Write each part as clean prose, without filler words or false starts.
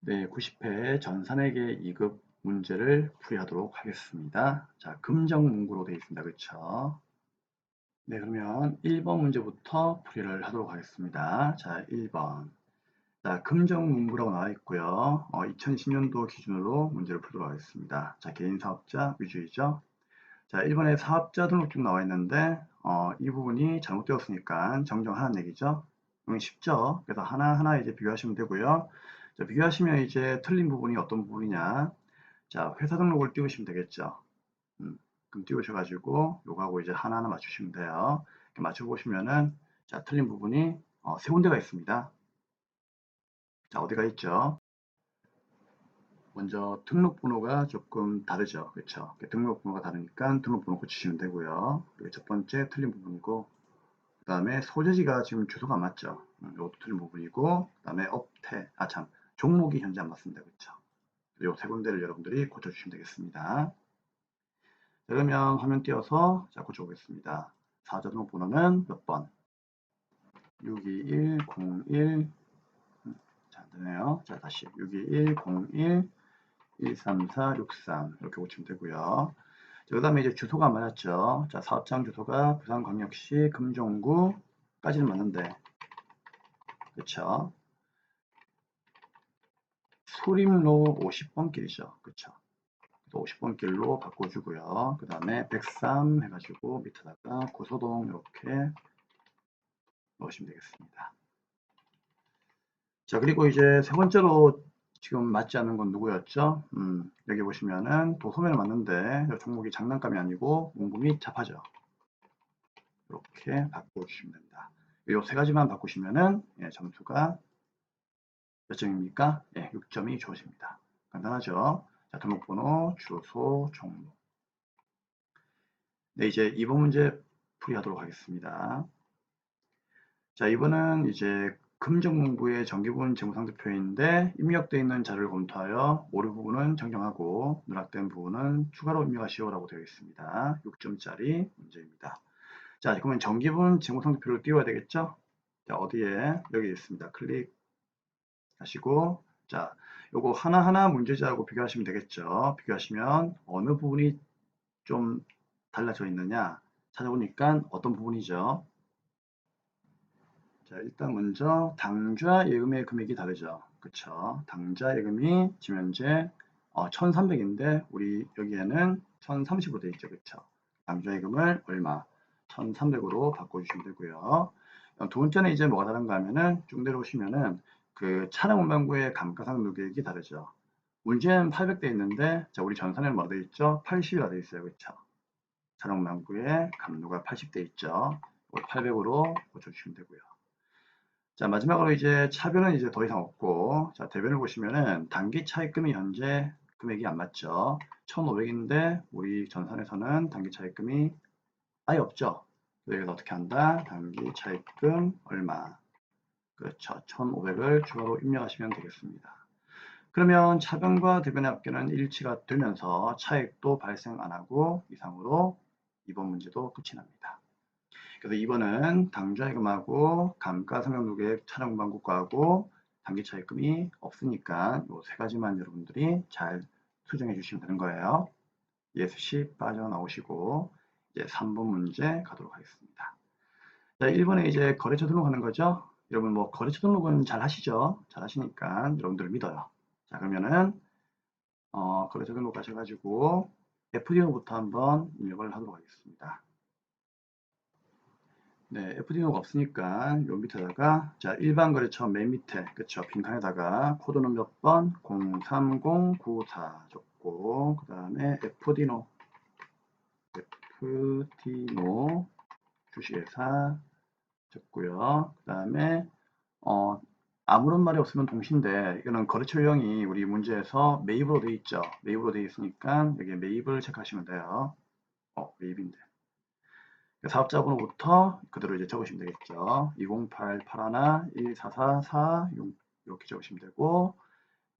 네, 90회 전산회계 2급 문제를 풀이하도록 하겠습니다. 자, 금정 문구로 되어 있습니다. 그렇죠? 네, 그러면 1번 문제부터 풀이를 하도록 하겠습니다. 자, 1번. 자, 금정 문구라고 나와 있고요. 2010년도 기준으로 문제를 풀도록 하겠습니다. 자, 개인 사업자 위주이죠. 자, 1번에 사업자 등록증 나와 있는데 이 부분이 잘못되었으니까 정정하는 얘기죠. 쉽죠. 그래서 하나하나 이제 비교하시면 되고요. 자, 비교하시면 이제 틀린 부분이 어떤 부분이냐. 자, 회사 등록을 띄우시면 되겠죠. 그럼 띄우셔가지고 요거하고 이제 하나하나 맞추시면 돼요. 이렇게 맞춰보시면은 자, 틀린 부분이 세 군데가 있습니다. 자, 어디가 있죠? 먼저 등록번호가 조금 다르죠. 그렇죠? 등록번호가 다르니까 등록번호 고치시면 되고요. 그리고 첫 번째 틀린 부분이고, 그 다음에 소재지가 지금 주소가 안 맞죠. 이것도 틀린 부분이고, 그 다음에 업태, 종목이 현재 안 맞습니다. 그렇죠? 이 세 군데를 여러분들이 고쳐주시면 되겠습니다. 그러면 화면 띄워서 자, 고쳐보겠습니다. 사업자 등록번호는 몇 번? 62101. 자, 안 되네요. 자, 다시 62101 13463 이렇게 고치면 되고요. 그 다음에 이제 주소가 맞았죠. 자, 사업장 주소가 부산광역시 금종구까지는 맞는데, 그쵸? 수림로 50번 길이죠. 그쵸? 50번 길로 바꿔주고요. 그 다음에 103 해가지고 밑에다가 고소동 이렇게 넣으시면 되겠습니다. 자, 그리고 이제 세 번째로 지금 맞지 않는 건 누구였죠? 여기 보시면은 도소매는 맞는데 종목이 장난감이 아니고 문구 및 잡화죠. 이렇게 바꿔주시면 됩니다. 이 세 가지만 바꾸시면은 점수가 몇 점입니까? 6점이 주어집니다. 간단하죠? 자, 등록번호, 주소, 종목. 네, 이제 2번 문제 풀이하도록 하겠습니다. 자, 이번은 이제 금정문구의 정기분 재무상태표인데 입력되어 있는 자료를 검토하여 오류 부분은 정정하고 누락된 부분은 추가로 입력하시오라고 되어 있습니다. 6점짜리 문제입니다. 자, 그러면 정기분 재무상태표를 띄워야 되겠죠? 자, 어디에? 여기 있습니다. 클릭하시고, 자, 요거 하나하나 문제지하고 비교하시면 되겠죠? 비교하시면 어느 부분이 좀 달라져 있느냐 찾아보니까 어떤 부분이죠? 자, 일단 먼저 당좌 예금의 금액이 다르죠. 그쵸? 당좌 예금이 지금 현재 1300인데 우리 여기에는 1030으로 되어 있죠. 그쵸? 당좌 예금을 얼마? 1300으로 바꿔주시면 되고요. 두 번째는 이제 뭐가 다른가 하면은 쭉 내려오시면은 그 차량 운반구의 감가상 누계액이 다르죠. 문제는 800돼 있는데 자, 우리 전산에는 뭐가 되어 있죠? 80이라 되어 있어요. 그쵸? 차량 운반구의 감누가 80돼 있죠. 800으로 고쳐주시면 되고요. 자, 마지막으로 이제 차변은 이제 더 이상 없고, 자, 대변을 보시면은 단기 차입금이 현재 금액이 안 맞죠. 1,500인데 우리 전산에서는 단기 차입금이 아예 없죠. 그래서 어떻게 한다? 단기 차입금 얼마? 그렇죠. 1,500을 추가로 입력하시면 되겠습니다. 그러면 차변과 대변의 합계는 일치가 되면서 차익도 발생 안 하고 이상으로 이번 문제도 끝이 납니다. 그래서 2번은 당좌예금하고 감가상각누계액 차량운반국가하고 단기차입금이 없으니까 이 세 가지만 여러분들이 잘 수정해 주시면 되는 거예요. ESC 빠져나오시고 이제 3번 문제 가도록 하겠습니다. 자, 1번에 이제 거래처 등록하는 거죠. 여러분 뭐 거래처 등록은 잘 하시죠? 잘 하시니까 여러분들을 믿어요. 자, 그러면은 거래처 등록 하셔가지고 FDO부터 한번 입력을 하도록 하겠습니다. 네, FD가 없으니까 요 밑에다가 자, 일반 거래처 맨 밑에 그쵸 빈칸에다가 코드는 몇 번? 03094 적고 그 다음에 FD노 주식회사 적고요. 그 다음에 아무런 말이 없으면 동시인데 이거는 거래처 유형이 우리 문제에서 매입으로 되어 있죠. 매입으로 되어 있으니까 여기 매입을 체크하시면 돼요. 매입인데 사업자번호부터 그대로 이제 적으시면 되겠죠. 208 81 1444 이렇게 적으시면 되고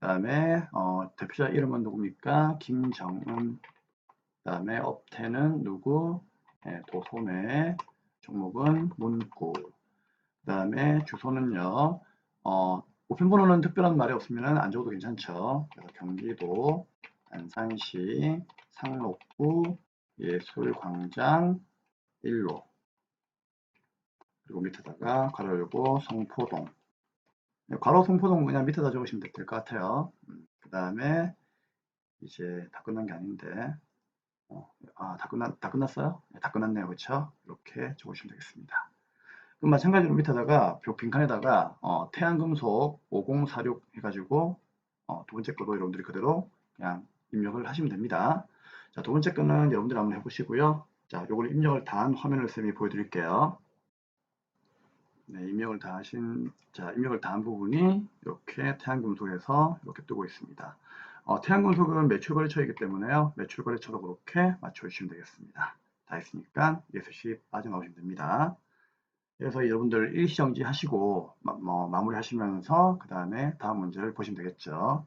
다음에 대표자 이름은 누굽니까? 김정은. 다음에 업태는 누구? 네, 도소매. 종목은 문구. 다음에 주소는요. 우편번호는 특별한 말이 없으면 안 적어도 괜찮죠. 그래서 경기도 안산시 상록구 예술광장 1로. 그리고 밑에다가 괄호 열고 성포동. 괄호 성포동 그냥 밑에다 적으시면 될 것 같아요. 그 다음에 이제 다 끝난 게 아닌데 다 끝났어요? 네, 다 끝났네요. 그렇죠? 이렇게 적으시면 되겠습니다. 그럼 마찬가지로 밑에다가 빈칸에다가 태양금속 5046 해가지고 두 번째 거도 여러분들이 그대로 그냥 입력을 하시면 됩니다. 자, 두 번째 거는 여러분들이 한번 해보시고요. 자, 요걸 입력을 다 한 화면을 쌤이 보여드릴게요. 네, 입력을 다 한 부분이 이렇게 태양금속에서 이렇게 뜨고 있습니다. 태양금속은 매출거래처이기 때문에요. 매출거래처로 그렇게 맞춰주시면 되겠습니다. 다 했으니까 예수시 빠져나오시면 됩니다. 그래서 여러분들 일시정지 하시고 마무리 하시면서 그 다음에 다음 문제를 보시면 되겠죠.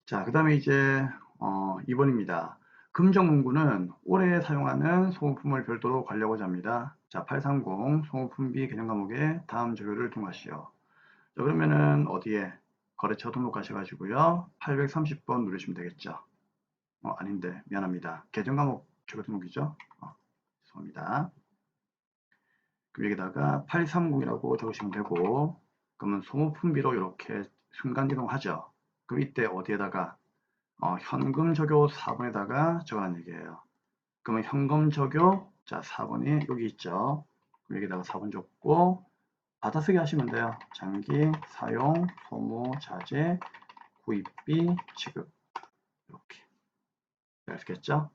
자, 그 다음에 이제 2번입니다. 금정문구는 올해 사용하는 소모품을 별도로 관리하고자 합니다. 자, 830 소모품비 개념 과목에 다음 조류를 통과하시오. 자, 그러면은 어디에 거래처 등록하셔가지고요. 830번 누르시면 되겠죠. 아닌데 미안합니다. 계정 과목 조류 등록이죠. 죄송합니다. 그럼 여기다가 830이라고 적으시면 되고, 그러면 소모품비로 이렇게 순간이동하죠. 그럼 이때 어디에다가 현금 적요 4번에다가 적으라는 얘기예요. 그러면 현금 적요, 자 4번이 여기 있죠. 그럼 여기다가 4번 적고 받아쓰기 하시면 돼요. 장기 사용 소모 자재 구입비 지급 이렇게 아시겠죠?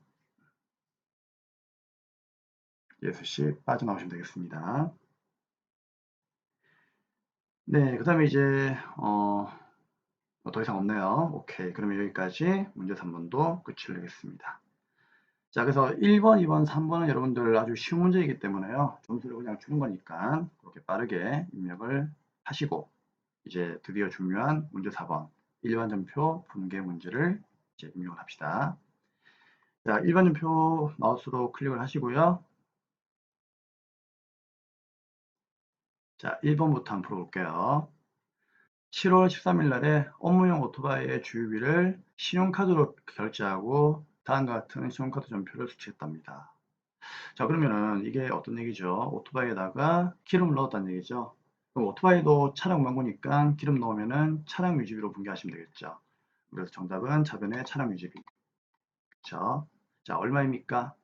예수씨 빠져나오시면 되겠습니다. 네, 그 다음에 이제 더 이상 없네요. 오케이. 그러면 여기까지 문제 3번도 끝을 내겠습니다. 자, 그래서 1번, 2번, 3번은 여러분들 아주 쉬운 문제이기 때문에요. 점수를 그냥 주는 거니까 그렇게 빠르게 입력을 하시고 이제 드디어 중요한 문제 4번 일반전표 분계 문제를 이제 입력을 합시다. 자, 일반전표 마우스로 클릭을 하시고요. 자, 1번부터 한번 풀어볼게요. 7월 13일 날에 업무용 오토바이의 주유비를 신용카드로 결제하고 다음과 같은 신용카드 전표를 수취했답니다. 자, 그러면은 이게 어떤 얘기죠? 오토바이에다가 기름을 넣었다는 얘기죠. 그럼 오토바이도 차량 망고니까 기름 넣으면은 차량 유지비로 분개하시면 되겠죠. 그래서 정답은 차변의 차량 유지비. 그쵸? 자, 얼마입니까?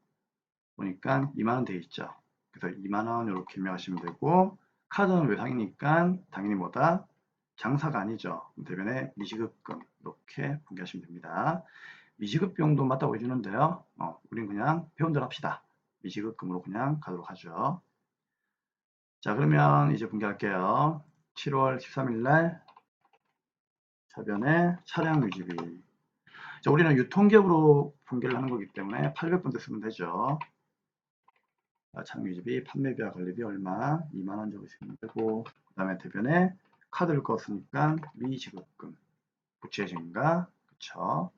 보니까 2만원 돼 있죠. 그래서 2만원 이렇게 입력하시면 되고, 카드는 외상이니까 당연히 뭐다? 장사가 아니죠. 대변에 미지급금 이렇게 분개하시면 됩니다. 미지급 비용도 맞다고 해주는데요. 우린 그냥 배운 대로 합시다. 미지급금으로 그냥 가도록 하죠. 자, 그러면 이제 분개할게요. 7월 13일 날 차변에 차량 유지비. 자, 우리는 유통기업으로 분개를 하는 거기 때문에 800번째 쓰면 되죠. 차량 유지비, 판매비와 관리비 얼마? 2만원 적으시면 되고, 그 다음에 대변에 카드를 껐으니까 미지급금, 부채 증가, 그쵸?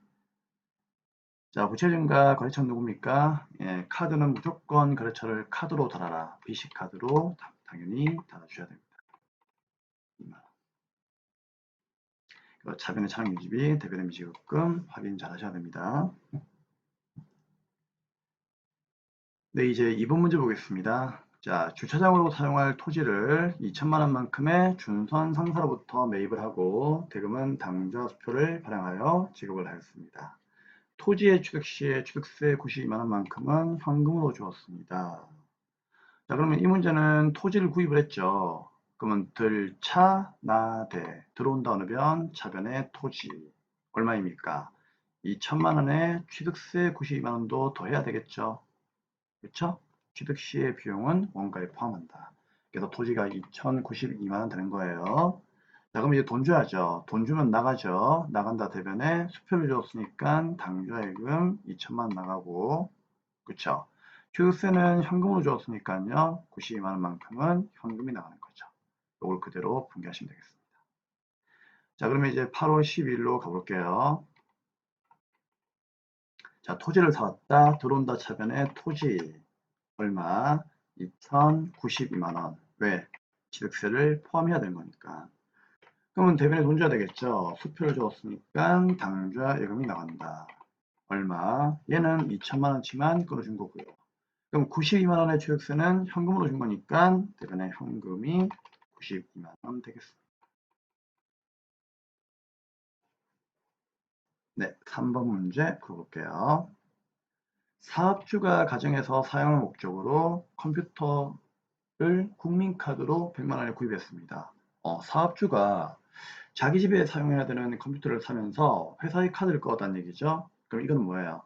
자, 부채 증가 거래처는 누굽니까? 예, 카드는 무조건 거래처를 카드로 달아라. BC카드로 당연히 달아주셔야 됩니다. 2만원. 차변의 차량 유지비, 대변의 미지급금 확인 잘 하셔야 됩니다. 네, 이제 2번 문제 보겠습니다. 자, 주차장으로 사용할 토지를 2천만 원만큼의 준선 상사로부터 매입을 하고 대금은 당좌 수표를 발행하여 지급을 하였습니다. 토지의 취득 시에 취득세 92만 원만큼은 현금으로 주었습니다. 자, 그러면 이 문제는 토지를 구입을 했죠. 그러면 들차나대 들어온다 어느 변 차변의 토지 얼마입니까? 2천만 원에 취득세 92만 원도 더해야 되겠죠. 그렇죠? 취득 시의 비용은 원가에 포함한다. 그래서 토지가 2,092만 원 되는 거예요. 자, 그럼 이제 돈 줘야죠. 돈 주면 나가죠. 나간다 대변에 수표를 줬으니까 당좌예금 2천만 원 나가고, 그쵸? 취득세는 현금으로 줬으니까요. 92만 원만큼은 현금이 나가는 거죠. 이걸 그대로 분개하시면 되겠습니다. 자, 그러면 이제 8월 12일로 가볼게요. 자, 토지를 사왔다. 들어온다 차변에 토지 얼마? 2,092만 원. 왜? 취득세를 포함해야 되는 거니까. 그러면 대변에 돈 줘야 되겠죠. 수표를 줬으니까 당좌 예금이 나간다. 얼마? 얘는 2천만 원치만 끌어준 거고요. 그럼 92만 원의 취득세는 현금으로 준 거니까 대변에 현금이 92만 원 되겠습니다. 네, 3번 문제 풀어볼게요. 사업주가 가정에서 사용할 목적으로 컴퓨터를 국민카드로 100만 원에 구입했습니다. 사업주가 자기 집에 사용해야 되는 컴퓨터를 사면서 회사의 카드를 꺼었다는 얘기죠. 그럼 이건 뭐예요?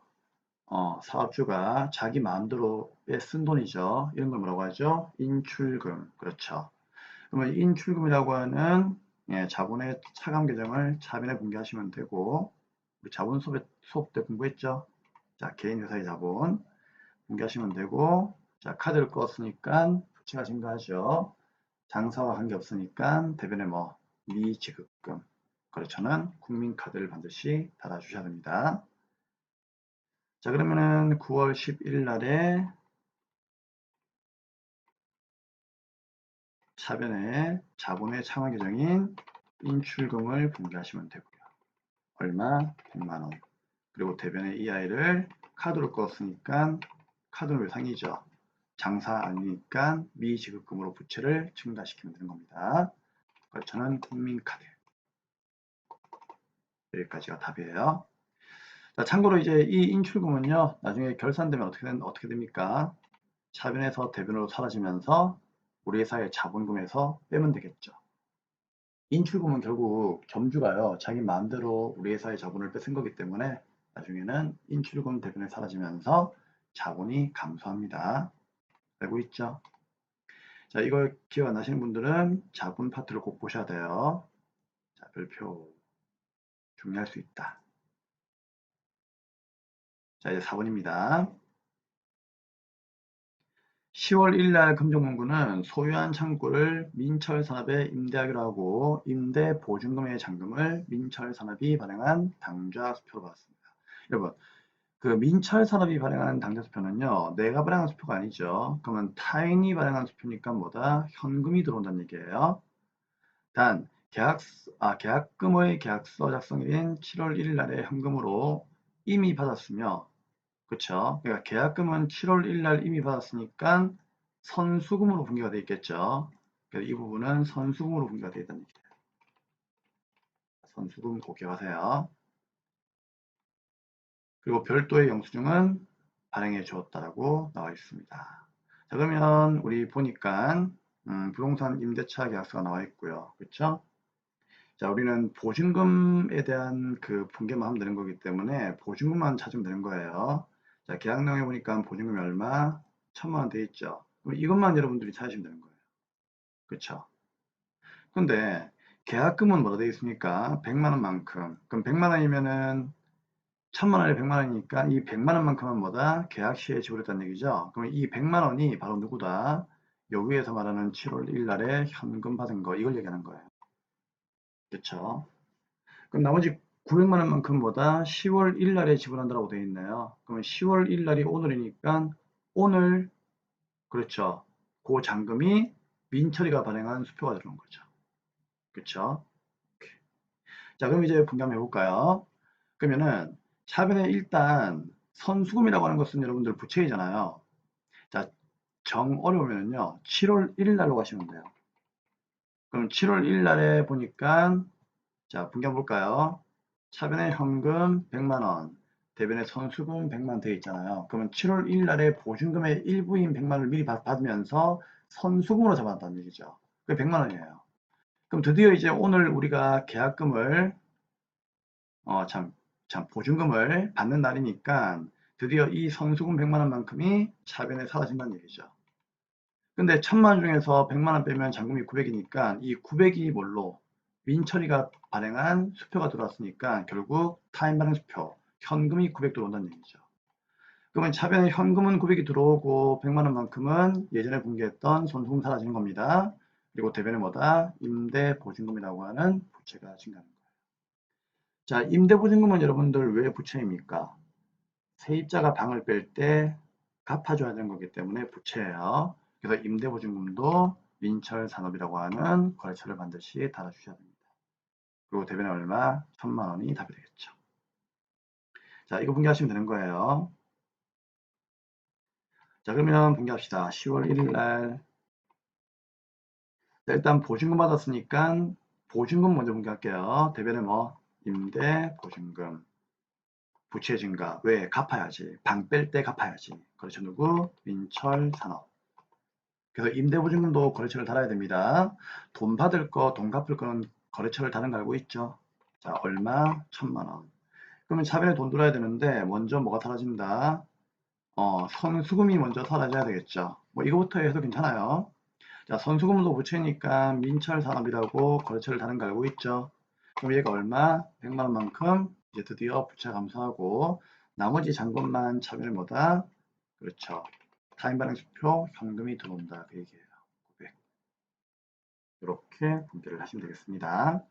사업주가 자기 마음대로 쓴 돈이죠. 이런 걸 뭐라고 하죠? 인출금. 그렇죠. 그러면 인출금이라고 하는 자본의 차감 계정을 차변에 공개하시면 되고, 우리 자본 수업 때 공부했죠? 자, 개인 회사의 자본 공개하시면 되고, 자, 카드를 껐으니까 부채가 증가하죠. 장사와 관계없으니까 대변에 미지급금. 그렇죠는 국민카드를 반드시 달아주셔야 됩니다. 자, 그러면은 9월 11일 날에 차변에 자본의 창화 계정인 인출금을 공개하시면 되고요. 얼마? 100만 원. 그리고 대변에 이 아이를 카드로 껐으니까 카드는 외상이죠. 장사 아니니까 미지급금으로 부채를 증가시키면 되는 겁니다. 저는 국민카드. 여기까지가 답이에요. 자, 참고로 이제 이 인출금은요, 나중에 결산되면 어떻게 됩니까? 차변에서 대변으로 사라지면서 우리 회사의 자본금에서 빼면 되겠죠. 인출금은 결국 점주가요, 자기 마음대로 우리 회사의 자본을 뺏은 거기 때문에 나중에는 인출금 대변에 사라지면서 자본이 감소합니다. 알고 있죠? 자, 이걸 기억 안 나시는 분들은 자본 파트를 꼭 보셔야 돼요. 자, 별표 중요할 수 있다. 자, 이제 4번입니다. 10월 1일 날 금정문구는 소유한 창고를 민철산업에 임대하기로 하고 임대 보증금의 잔금을 민철산업이 발행한 당좌수표로 받았습니다. 여러분, 그 민철산업이 발행한 당좌수표는요, 내가 발행한 수표가 아니죠. 그러면 타인이 발행한 수표니까 뭐다? 현금이 들어온다는 얘기예요. 단, 계약금의 계약서 작성일인 7월 1일 날에 현금으로 이미 받았으며, 그쵸? 그러니까 계약금은 7월 1일 날 이미 받았으니까 선수금으로 분기가 되어 있겠죠. 그래서 이 부분은 선수금으로 분기가 되어 있다는 얘기예요. 선수금 꼭 기억하세요. 그리고 별도의 영수증은 발행해 주었다라고 나와 있습니다. 자, 그러면 우리 보니까 부동산 임대차 계약서가 나와 있고요. 그렇죠? 자, 우리는 보증금에 대한 그 분개만 하면 되는 거기 때문에 보증금만 찾으면 되는 거예요. 자, 계약 내용에 보니까 보증금이 얼마? 1,000만 원 돼 있죠. 그럼 이것만 여러분들이 찾으시면 되는 거예요. 그렇죠? 근데 계약금은 뭐라 되어 있습니까? 100만 원만큼. 그럼 100만 원이면은 1,000만 원에 100만 원이니까 이 100만 원만큼은 뭐다? 계약 시에 지불했다는 얘기죠. 그러면 이 100만 원이 바로 누구다? 여기에서 말하는 7월 1일 날에 현금 받은 거, 이걸 얘기하는 거예요. 그렇죠? 그럼 나머지 900만 원만큼 뭐다? 10월 1일 날에 지불한다고 되어 있네요. 그러면 10월 1일 날이 오늘이니까 오늘, 그렇죠. 그 잔금이 민철이가 발행한 수표가 들어온 거죠. 그렇죠? 자, 그럼 이제 분담해 볼까요? 그러면은 차변에 일단 선수금이라고 하는 것은 여러분들 부채이잖아요. 자, 정 어려우면요. 7월 1일 날로 가시면 돼요. 그럼 7월 1일 날에 보니까 자, 분담해 볼까요? 차변에 현금 100만 원, 대변에 선수금 100만 원 되어 있잖아요. 그러면 7월 1일 날에 보증금의 일부인 100만 원을 미리 받으면서 선수금으로 잡았다는 얘기죠. 그게 100만 원이에요. 그럼 드디어 이제 오늘 우리가 계약금을 보증금을 받는 날이니까 드디어 이 선수금 100만 원만큼이 차변에 사라진다는 얘기죠. 근데 1,000만 원 중에서 100만 원 빼면 잔금이 900이니까 이 900이 뭘로? 민철이가 발행한 수표가 들어왔으니까 결국 타임 발행 수표, 현금이 900 들어온다는 얘기죠. 그러면 차변에 현금은 900이 들어오고 100만 원만큼은 예전에 공개했던 선수금 사라지는 겁니다. 그리고 대변에 뭐다? 임대 보증금이라고 하는 부채가 증가하는 거예요. 자, 임대보증금은 여러분들 왜 부채입니까? 세입자가 방을 뺄 때 갚아줘야 되는 거기 때문에 부채예요. 그래서 임대보증금도 민철산업이라고 하는 거래처를 반드시 달아주셔야 됩니다. 그리고 대변에 얼마? 1,000만 원이 답이 되겠죠. 자, 이거 분개하시면 되는 거예요. 자, 그러면 분개합시다. 10월 1일 날. 일단 보증금 받았으니까 보증금 먼저 분개할게요. 대변에 뭐? 임대, 보증금, 부채 증가. 왜? 갚아야지. 방 뺄 때 갚아야지. 거래처 누구? 민철산업. 그래서 임대보증금도 거래처를 달아야 됩니다. 돈 받을 거, 돈 갚을 거는 거래처를 다는 거 알고 있죠? 자, 얼마? 1,000만 원. 그러면 차변에 돈 들어야 되는데 먼저 뭐가 사라진다? 선수금이 먼저 사라져야 되겠죠. 뭐 이거부터 해서 괜찮아요. 자, 선수금도 부채니까 민철산업이라고 거래처를 다는 거 알고 있죠. 그럼 얘가 얼마? 100만 원만큼 이제 드디어 부채 감소하고 나머지 잔금만 차변에 뭐다? 그렇죠. 타임발행수표 현금이 들어온다. 그 얘기예요. 900. 이렇게 분배를 하시면 되겠습니다.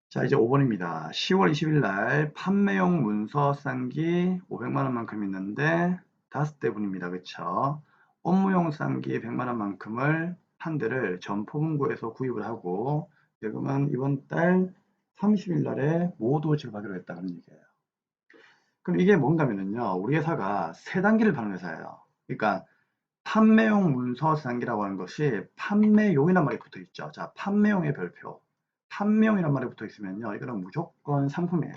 자, 이제 5번입니다. 10월 20일 날 판매용 문서 싼기 500만 원만큼 있는데 5대분입니다. 그쵸? 업무용 싼기 100만 원만큼을 한 대를 점포문구에서 구입을 하고 대금은 이번 달 30일 날에 모두 지급하기로 했다는 얘기예요. 그럼 이게 뭔가면요. 우리 회사가 세 단계를 파는 회사예요. 그러니까 판매용 문서 싼기라고 하는 것이 판매용이란 말이 붙어 있죠. 자, 판매용의 별표. 판매용이란 말이 붙어 있으면요. 이거는 무조건 상품이에요.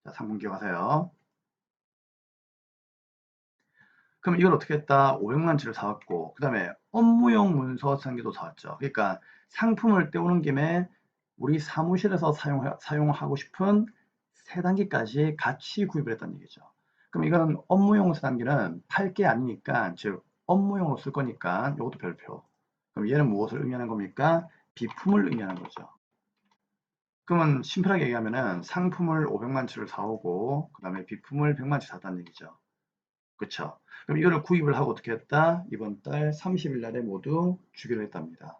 자, 상품 기억하세요. 그럼 이걸 어떻게 했다? 500만 치를 사왔고, 그 다음에 업무용 문서 싼기도 사왔죠. 그러니까 상품을 떼오는 김에 우리 사무실에서 사용하고 싶은 세 단계까지 같이 구입을 했다는 얘기죠. 그럼 이거는 업무용 단계는 팔 게 아니니까, 즉 업무용으로 쓸 거니까 이것도 별표. 그럼 얘는 무엇을 의미하는 겁니까? 비품을 의미하는 거죠. 그러면 심플하게 얘기하면은 상품을 500만 치를 사오고 그 다음에 비품을 100만 치 샀다는 얘기죠. 그쵸? 그럼 이거를 구입을 하고 어떻게 했다? 이번 달 30일 날에 모두 주기로 했답니다.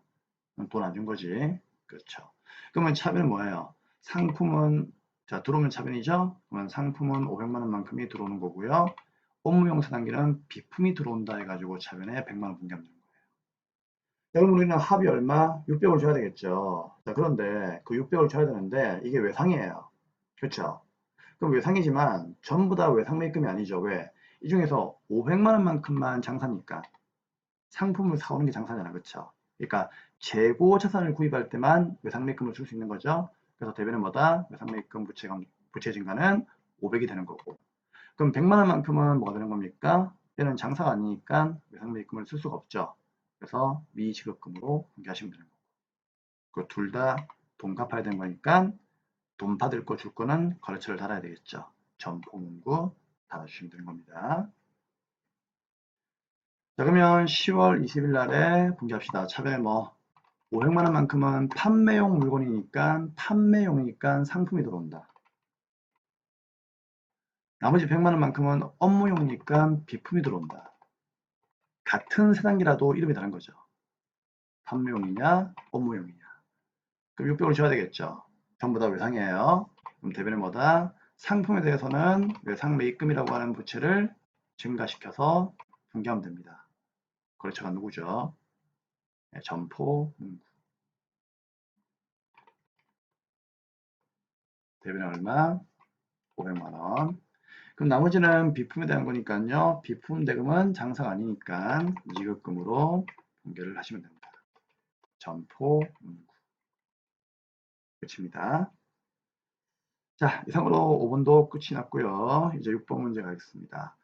돈 안 준 거지. 그렇죠. 그러면 차변은 뭐예요? 상품은 자 들어오면 차변이죠. 그러면 상품은 500만 원만큼이 들어오는 거고요. 업무용 사단기는 비품이 들어온다 해가지고 차변에 100만 원 분기하면 되는 거예요. 자, 그럼 우리는 합이 얼마? 600을 줘야 되겠죠. 자, 그런데 그 600을 줘야 되는데 이게 외상이에요. 그렇죠? 그럼 외상이지만 전부 다 외상 매입금이 아니죠. 왜? 이 중에서 500만 원만큼만 장사니까 상품을 사오는 게 장사잖아. 그렇죠? 그러니까 재고 자산을 구입할 때만 외상 매입금을 줄 수 있는 거죠. 그래서 대변은 뭐다? 외상 매입금 부채 증가는 500이 되는 거고. 그럼 100만 원만큼은 뭐가 되는 겁니까? 얘는 장사가 아니니까 외상 매입금을 쓸 수가 없죠. 그래서 미지급금으로 분개하시면 되는 거고. 그 둘 다 돈 갚아야 되는 거니까 돈 받을 거 줄 거는 거래처를 달아야 되겠죠. 점포문구 달아주시면 되는 겁니다. 자, 그러면 10월 20일 날에 분개합시다. 차변에 뭐 500만 원만큼은 판매용 물건이니까 상품이 들어온다. 나머지 100만 원만큼은 업무용이니까 비품이 들어온다. 같은 세 단계라도 이름이 다른 거죠. 판매용이냐 업무용이냐. 그럼 600을 줘야 되겠죠. 전부 다 외상이에요. 그럼 대변에 뭐다? 상품에 대해서는 외상 매입금이라고 하는 부채를 증가시켜서 분개하면 됩니다. 거래처가 누구죠? 네, 점포, 문구. 대변에 얼마? 500만 원. 그럼 나머지는 비품에 대한 거니까요. 비품 대금은 장사가 아니니까 미지급금으로 분개를 하시면 됩니다. 점포, 문구. 끝입니다. 자, 이상으로 5번도 끝이 났고요. 이제 6번 문제 가겠습니다.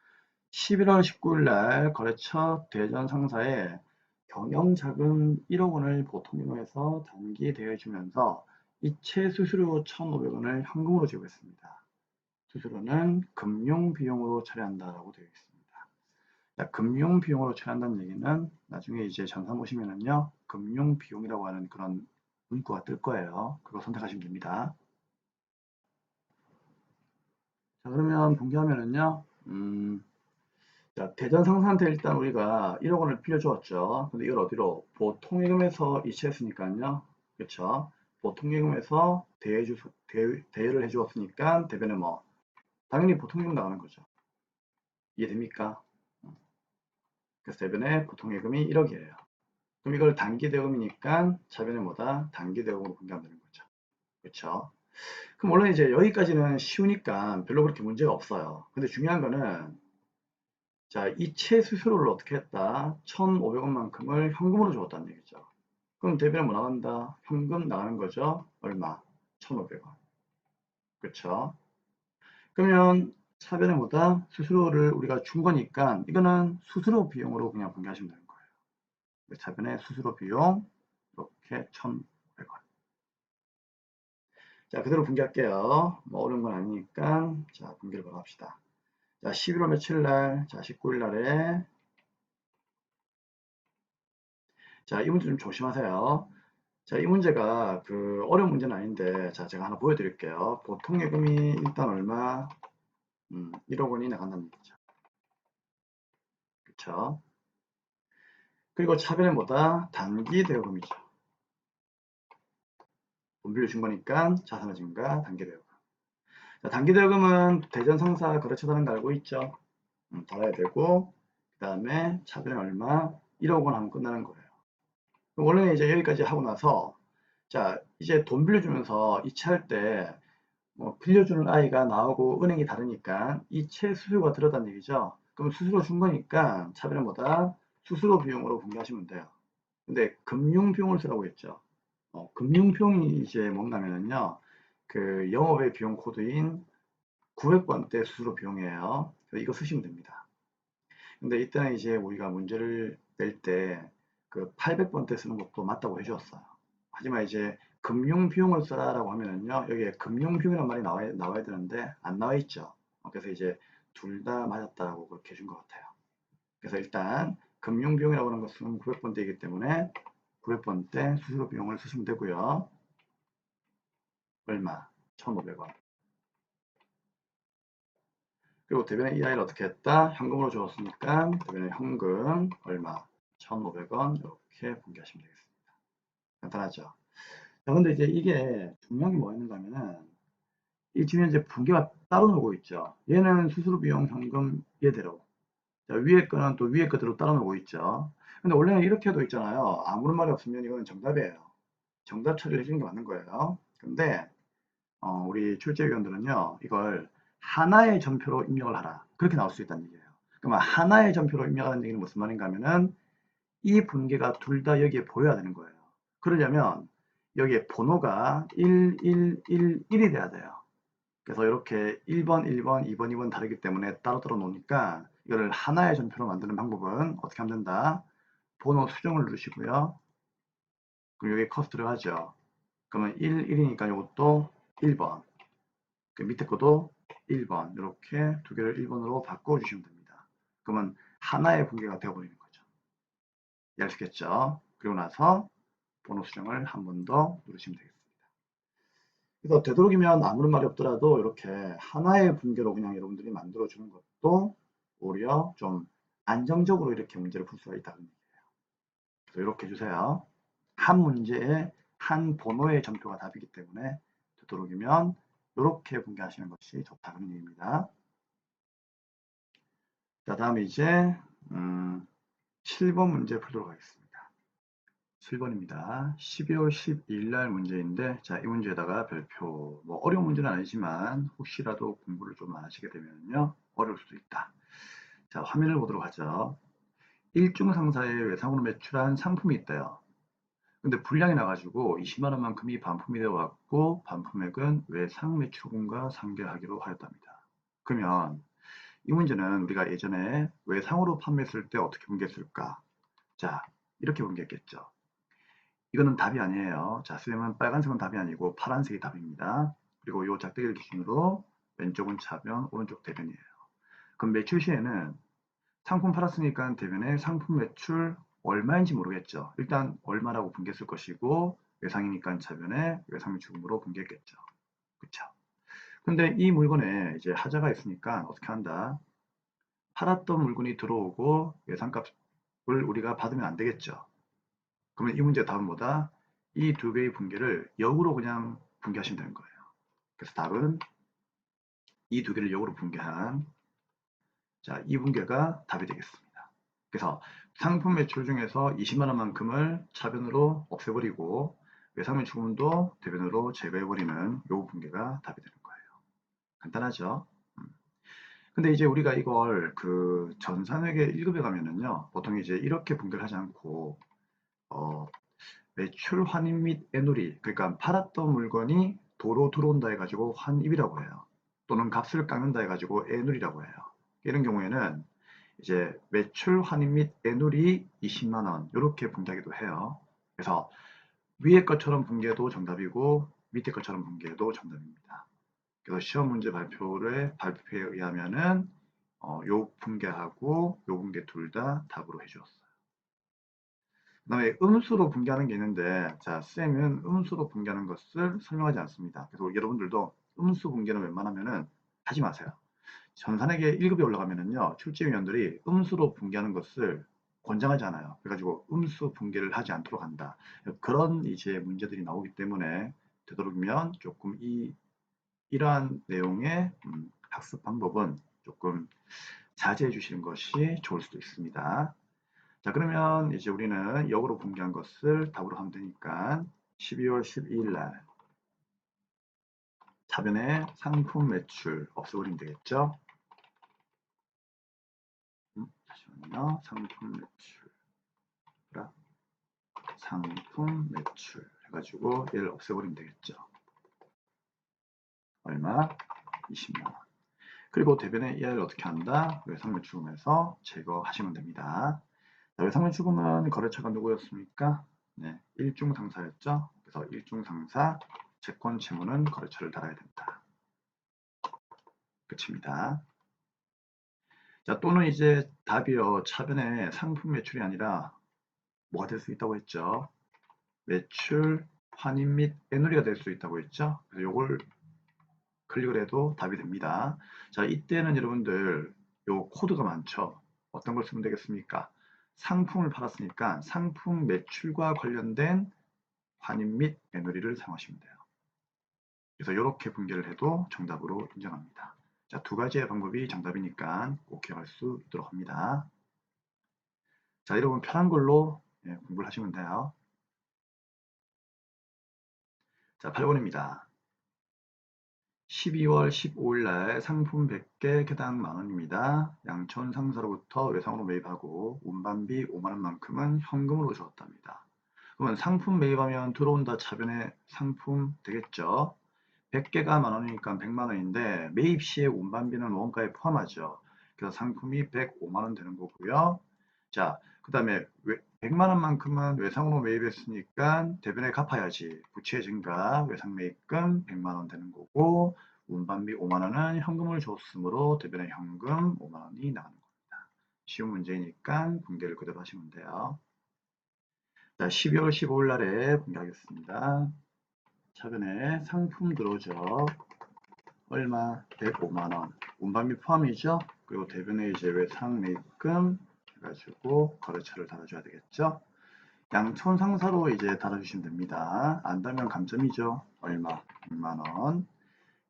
11월 19일 날 거래처 대전 상사에 경영자금 1억 원을 보통금에서 단기 대여해주면서 이체 수수료 1,500원을 현금으로 지급했습니다. 수수료는 금융비용으로 처리한다라고 되어 있습니다. 자, 금융비용으로 처리한다는 얘기는 나중에 이제 전산 보시면은요, 금융비용이라고 하는 그런 문구가 뜰 거예요. 그거 선택하시면 됩니다. 자, 그러면 분개하면은요, 자, 대전 상사한테 일단 우리가 1억 원을 빌려주었죠. 근데 이걸 어디로? 보통금에서 이체했으니까요. 그쵸? 보통예금에서 대여를 해주었으니까 대변에 뭐 당연히 보통예금 나가는 거죠. 이해됩니까? 그래서 대변에 보통예금이 1억이에요. 그럼 이걸 단기대금이니까 차변에 뭐다? 단기대금으로 분류하면 되는 거죠. 그쵸? 그럼 원래 이제 여기까지는 쉬우니까 별로 그렇게 문제가 없어요. 근데 중요한 거는 자, 이체 수수료를 어떻게 했다? 1,500원만큼을 현금으로 줬다는 얘기죠. 그럼 대변에 뭐 나간다? 현금 나가는 거죠. 얼마? 1,500원. 그쵸? 그러면 차변에 뭐다? 수수료를 우리가 준 거니까 이거는 수수료 비용으로 그냥 분류하시면 되는 거예요. 차변에 수수료 비용 이렇게 1,500원. 자, 그대로 분개할게요. 뭐 어려운 건 아니니까 자, 분개를 바로 합시다. 자, 11월 며칠 날, 자, 19일 날에 자, 이 문제 좀 조심하세요. 자, 이 문제가 그 어려운 문제는 아닌데 자, 제가 하나 보여드릴게요. 보통 예금이 일단 얼마? 1억 원이 나간다는 얘기죠. 그쵸? 그리고 차변에 뭐다? 단기 대여금이죠. 돈 빌려준 거니까 자산의 증가, 단기 대여금. 자, 단기 대여금은 대전상사 거래처라는 거 알고 있죠? 달아야 되고 그 다음에 차변에 얼마? 1억 원 하면 끝나는 거예요. 원래는 이제 여기까지 하고 나서 자 이제 돈 빌려주면서 이체할 때 뭐 빌려주는 아이가 나오고 은행이 다르니까 이체 수수료가 들어간 얘기죠. 그럼 수수료 준 거니까 차변에 뭐다? 수수료 비용으로 분류하시면 돼요. 근데 금융 비용을 쓰라고 했죠. 금융 비용이 이제 뭔가면요. 그 영업의 비용 코드인 900번대 수수료 비용이에요. 그래서 이거 쓰시면 됩니다. 근데 이때는 이제 우리가 문제를 낼 때 그 800번대 쓰는 것도 맞다고 해주었어요. 하지만 이제 금융 비용을 써라라고 하면은요, 여기에 금융 비용이라는 말이 나와야 되는데 안 나와 있죠. 그래서 이제 둘 다 맞았다고 그렇게 해준 것 같아요. 그래서 일단 금융 비용이라고 하는 것은 900번대이기 때문에 900번대 수수료 비용을 쓰시면 되고요. 얼마? 1,500원. 그리고 대변에 이 아이를 어떻게 했다? 현금으로 줬으니까 대변에 현금 얼마? 1,500원 이렇게 분개하시면 되겠습니다. 간단하죠? 자, 근데 이제 이게 중요한 게 뭐였는가 하면은 이 지금 이제 분개가 따로 놀고 있죠. 얘는 수수료 비용 현금 얘대로. 자, 위에 거는 또 위에 것대로 따로 놀고 있죠. 근데 원래는 이렇게 해도 있잖아요. 아무런 말이 없으면 이거는 정답이에요. 정답 처리를 해주는 게 맞는 거예요. 근데 우리 출제위원들은요, 이걸 하나의 전표로 입력을 하라. 그렇게 나올 수 있다는 얘기예요. 그러면 하나의 전표로 입력하는 얘기는 무슨 말인가 하면은 이 분계가 둘 다 여기에 보여야 되는 거예요. 그러려면 여기에 번호가 1, 1, 1, 1이 돼야 돼요. 그래서 이렇게 1번, 1번, 2번, 2번 다르기 때문에 따로따로 놓으니까 이거를 하나의 전표로 만드는 방법은 어떻게 하면 된다? 번호 수정을 누르시고요. 그럼 여기 커서 들어가죠. 그러면 1, 1이니까 이것도 1번. 그 밑에 것도 1번 이렇게 두 개를 1번으로 바꿔주시면 됩니다. 그러면 하나의 분계가 되어버리는 거죠. 이해하시겠죠? 그리고 나서 번호 수정을 한 번 더 누르시면 되겠습니다. 그래서 되도록이면 아무런 말이 없더라도 이렇게 하나의 분계로 그냥 여러분들이 만들어주는 것도 오히려 좀 안정적으로 이렇게 문제를 풀 수가 있다는 얘기예요. 그래서 이렇게 해주세요. 한 문제에 한 번호의 점표가 답이기 때문에 되도록이면 이렇게 분계하시는 것이 좋다는 얘기입니다. 자, 다음에 이제 7번 문제 풀도록 하겠습니다. 7번입니다. 12월 12일 날 문제인데 자, 이 문제에다가 별표 뭐 어려운 문제는 아니지만 혹시라도 공부를 좀 안 하시게 되면요 어려울 수도 있다. 자, 화면을 보도록 하죠. 일중 상사의 외상으로 매출한 상품이 있대요. 근데 불량이 나가지고 20만 원만큼이 반품이 되어 왔고 반품액은 외상 매출금과 상계하기로 하였답니다. 그러면 이 문제는 우리가 예전에 외상으로 판매했을 때 어떻게 분개했을까? 자, 이렇게 분개했겠죠. 이거는 답이 아니에요. 자, 수렴은 빨간색은 답이 아니고 파란색이 답입니다. 그리고 이 작대기를 기준으로 왼쪽은 차변, 오른쪽 대변이에요. 그럼 매출 시에는 상품 팔았으니까 대변에 상품 매출 얼마인지 모르겠죠. 일단 얼마라고 분개했을 것이고 외상이니까 차변에 외상 매출금으로 분개했겠죠. 그쵸? 근데 이 물건에 이제 하자가 있으니까 어떻게 한다? 팔았던 물건이 들어오고 외상값을 우리가 받으면 안 되겠죠. 그러면 이 문제 답은 뭐다? 이 두 개의 분계를 역으로 그냥 분계하시면 되는 거예요. 그래서 답은 이 두 개를 역으로 분계한 자, 이 분계가 답이 되겠습니다. 그래서 상품 매출 중에서 20만 원만큼을 차변으로 없애버리고 외상매출금도 대변으로 제거해버리는 요 분계가 답이 되는 거예요. 간단하죠? 근데 이제 우리가 이걸 그 전산회계 1급에 가면은요, 보통 이제 이렇게 분배를 하지 않고, 매출 환입 및 애누리, 그러니까 팔았던 물건이 도로 들어온다 해가지고 환입이라고 해요. 또는 값을 깎는다 해가지고 애누리라고 해요. 이런 경우에는 이제 매출 환입 및 애누리 20만 원, 이렇게 분배하기도 해요. 그래서 위에 것처럼 분계도 정답이고, 밑에 것처럼 분계도 정답입니다. 그래서 시험 문제 발표에 의하면은 요 분계하고 요 분계 둘 다 답으로 해주었어요. 그 다음에 음수로 분계하는 게 있는데 자 쌤은 음수로 분계하는 것을 설명하지 않습니다. 그래서 여러분들도 음수 분계는 웬만하면은 하지 마세요. 전산회계 1급에 올라가면은요 출제위원들이 음수로 분계하는 것을 권장하지 않아요. 그래가지고 음수 분계를 하지 않도록 한다. 그런 이제 문제들이 나오기 때문에 되도록이면 조금 이러한 내용의 학습 방법은 조금 자제해 주시는 것이 좋을 수도 있습니다. 자, 그러면 이제 우리는 역으로 분개한 것을 답으로 하면 되니까 12월 12일 날 차변에 상품 매출 없애버리면 되겠죠? 잠시만요. 상품 매출 해가지고 얘를 없애버리면 되겠죠. 얼마? 20만 원. 그리고 대변에 얘를 어떻게 한다? 외상매출금에서 제거하시면 됩니다. 자, 외상매출금은 거래처가 누구였습니까? 네, 일중상사였죠. 그래서 일중상사 채권 채무는 거래처를 달아야 된다. 끝입니다. 자, 또는 이제 답이요. 차변에 상품 매출이 아니라 뭐가 될 수 있다고 했죠? 매출, 환입 및 애누리가 될 수 있다고 했죠? 그래서 요걸 클릭을 해도 답이 됩니다. 자, 이때는 여러분들 요 코드가 많죠? 어떤 걸 쓰면 되겠습니까? 상품을 팔았으니까 상품 매출과 관련된 환입 및 애누리를 사용하시면 돼요. 그래서 이렇게 분개를 해도 정답으로 인정합니다. 자, 두 가지의 방법이 정답이니까 꼭 기억할 수 있도록 합니다. 자, 여러분 편한 걸로 공부를 하시면 돼요. 자, 8번입니다. 12월 15일 날 상품 100개 개당 만원입니다. 양천 상사로부터 외상으로 매입하고 운반비 5만원만큼은 현금으로 주었답니다. 그러면 상품 매입하면 들어온다 차변에 상품 되겠죠? 100개가 만원이니까 100만원인데 매입 시에 운반비는 원가에 포함하죠. 그래서 상품이 105만원 되는 거고요. 자, 그 다음에 100만원만큼은 외상으로 매입했으니까 대변에 갚아야지. 부채 증가, 외상 매입금 100만원 되는 거고 운반비 5만원은 현금을 줬으므로 대변에 현금 5만원이 나가는 겁니다. 쉬운 문제니까 분개를 그대로 하시면 돼요. 자, 12월 15일 날에 분개하겠습니다. 차변에 상품 들어오죠. 얼마? 105만원. 운반비 포함이죠? 그리고 대변에 이제 외상 매입금 해가지고 거래처를 달아줘야 되겠죠? 양천 상사로 이제 달아주시면 됩니다. 안다면 감점이죠. 얼마? 6만원.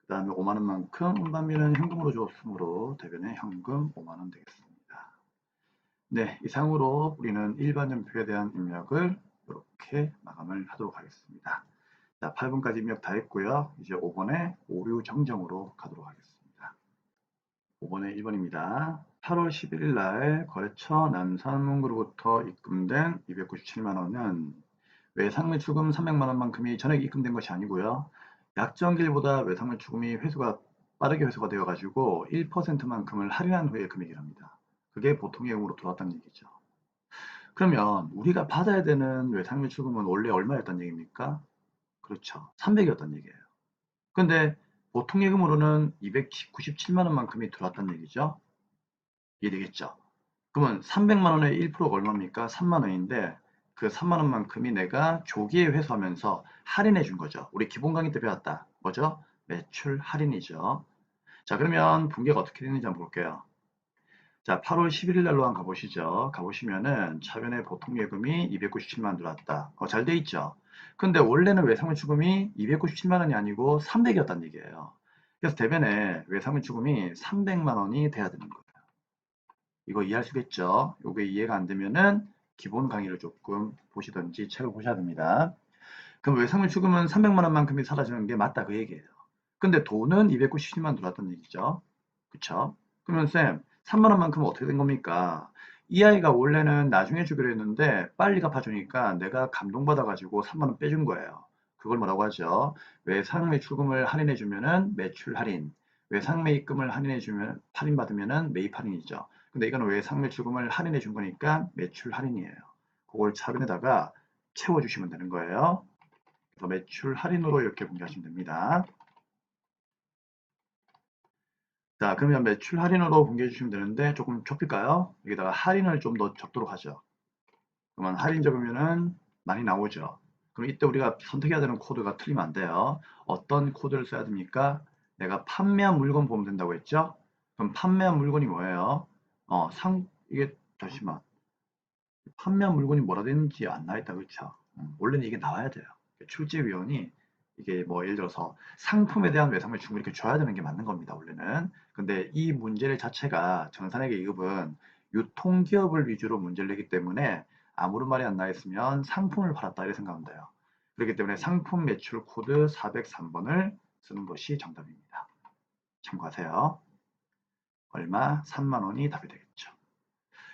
그 다음에 5만원만큼 운반비는 현금으로 줬으므로 대변에 현금 5만원 되겠습니다. 네, 이상으로 우리는 일반연표에 대한 입력을 이렇게 마감을 하도록 하겠습니다. 자, 8번까지 입력 다 했고요. 이제 5번에 오류 정정으로 가도록 하겠습니다. 5번에 1번입니다. 8월 11일 날 거래처 남산문그로부터 입금된 297만원은 외상매출금 300만원만큼이 전액 입금된 것이 아니고요. 약정기일보다 외상매출금이 빠르게 회수가 되어가지고 1%만큼을 할인한 후의 금액이랍니다. 그게 보통의 경우로 들어왔다는 얘기죠. 그러면 우리가 받아야 되는 외상매출금은 원래 얼마였단 얘기입니까? 그렇죠. 300이었단 얘기예요. 근데 보통 예금으로는 297만원만큼이 들어왔다는 얘기죠. 이해되겠죠? 그러면 300만원의 1%가 얼마입니까? 3만원인데 그 3만원만큼이 내가 조기에 회수하면서 할인해 준 거죠. 우리 기본 강의 때 배웠다. 뭐죠? 매출 할인이죠. 자, 그러면 분계가 어떻게 되는지 한번 볼게요. 자, 8월 11일 날로 한번 가보시죠. 가보시면은 차변에 보통예금이 297만 원 들어왔다. 잘 돼 있죠. 근데 원래는 외상물추금이 297만 원이 아니고 300이었단 얘기예요. 그래서 대변에 외상물추금이 300만 원이 돼야 되는 거예요. 이거 이해할 수 있겠죠? 이게 이해가 안 되면은 기본 강의를 조금 보시든지 책을 보셔야 됩니다. 그럼 외상물추금은 300만 원만큼이 사라지는 게 맞다 그 얘기예요. 근데 돈은 297만 원 들어왔던 얘기죠. 그쵸? 그러면 쌤, 3만 원만큼은 어떻게 된 겁니까? 이 아이가 원래는 나중에 주기로 했는데 빨리 갚아주니까 내가 감동받아가지고 3만 원 빼준 거예요. 그걸 뭐라고 하죠? 외상매출금을 할인해주면은 매출 할인, 외상매입금을 할인해주면 할인받으면은 매입 할인이죠. 근데 이거는 외상매출금을 할인해준 거니까 매출 할인이에요. 그걸 차변에다가 채워주시면 되는 거예요. 그래서 매출 할인으로 이렇게 공개하시면 됩니다. 자, 그러면 매출 할인으로 공개해 주시면 되는데 조금 좁힐까요? 여기다가 할인을 좀 더 적도록 하죠. 그러면 할인 적으면은 많이 나오죠. 그럼 이때 우리가 선택해야 되는 코드가 틀리면 안 돼요. 어떤 코드를 써야 됩니까? 내가 판매한 물건 보면 된다고 했죠? 그럼 판매한 물건이 뭐예요? 이게, 잠시만. 판매한 물건이 뭐라 되는지 안 나와 있다, 그렇죠? 원래는 이게 나와야 돼요. 출제위원이 이게 뭐 예를 들어서 상품에 대한 외상을 주고 이렇게 줘야 되는 게 맞는 겁니다, 원래는. 근데 이 문제를 자체가 전산회계 2급은 유통기업을 위주로 문제를 내기 때문에 아무런 말이 안 나와 있으면 상품을 팔았다 이렇게 생각하면 돼요. 그렇기 때문에 상품 매출 코드 403번을 쓰는 것이 정답입니다. 참고하세요. 얼마? 3만 원이 답이 되겠죠.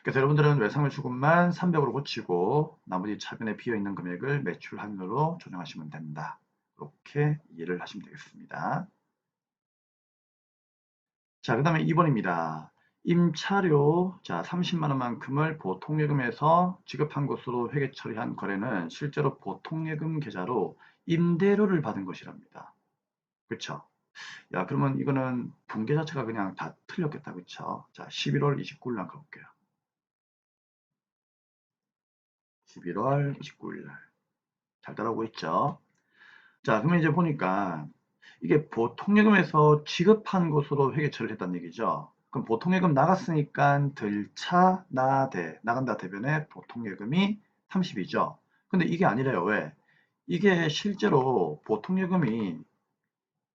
그래서 여러분들은 외상을 수급만 300으로 고치고 나머지 차변에 비어있는 금액을 매출 할인으로 조정하시면 된다. 이렇게 이해를 하시면 되겠습니다. 자, 그 다음에 2번입니다. 임차료, 자, 30만 원만큼을 보통예금에서 지급한 것으로 회계 처리한 거래는 실제로 보통예금 계좌로 임대료를 받은 것이랍니다. 그쵸? 야, 그러면 이거는 분계 자체가 그냥 다 틀렸겠다. 그쵸? 자, 11월 29일 날 가볼게요. 11월 29일 날. 잘 따라오고 있죠? 자, 그러면 이제 보니까 이게 보통예금에서 지급한 것으로 회계 처리를 했다는 얘기죠. 그럼 보통예금 나갔으니까 들차 나대 나간다 대변에 보통예금이 30이죠. 근데 이게 아니래요. 왜? 이게 실제로 보통예금이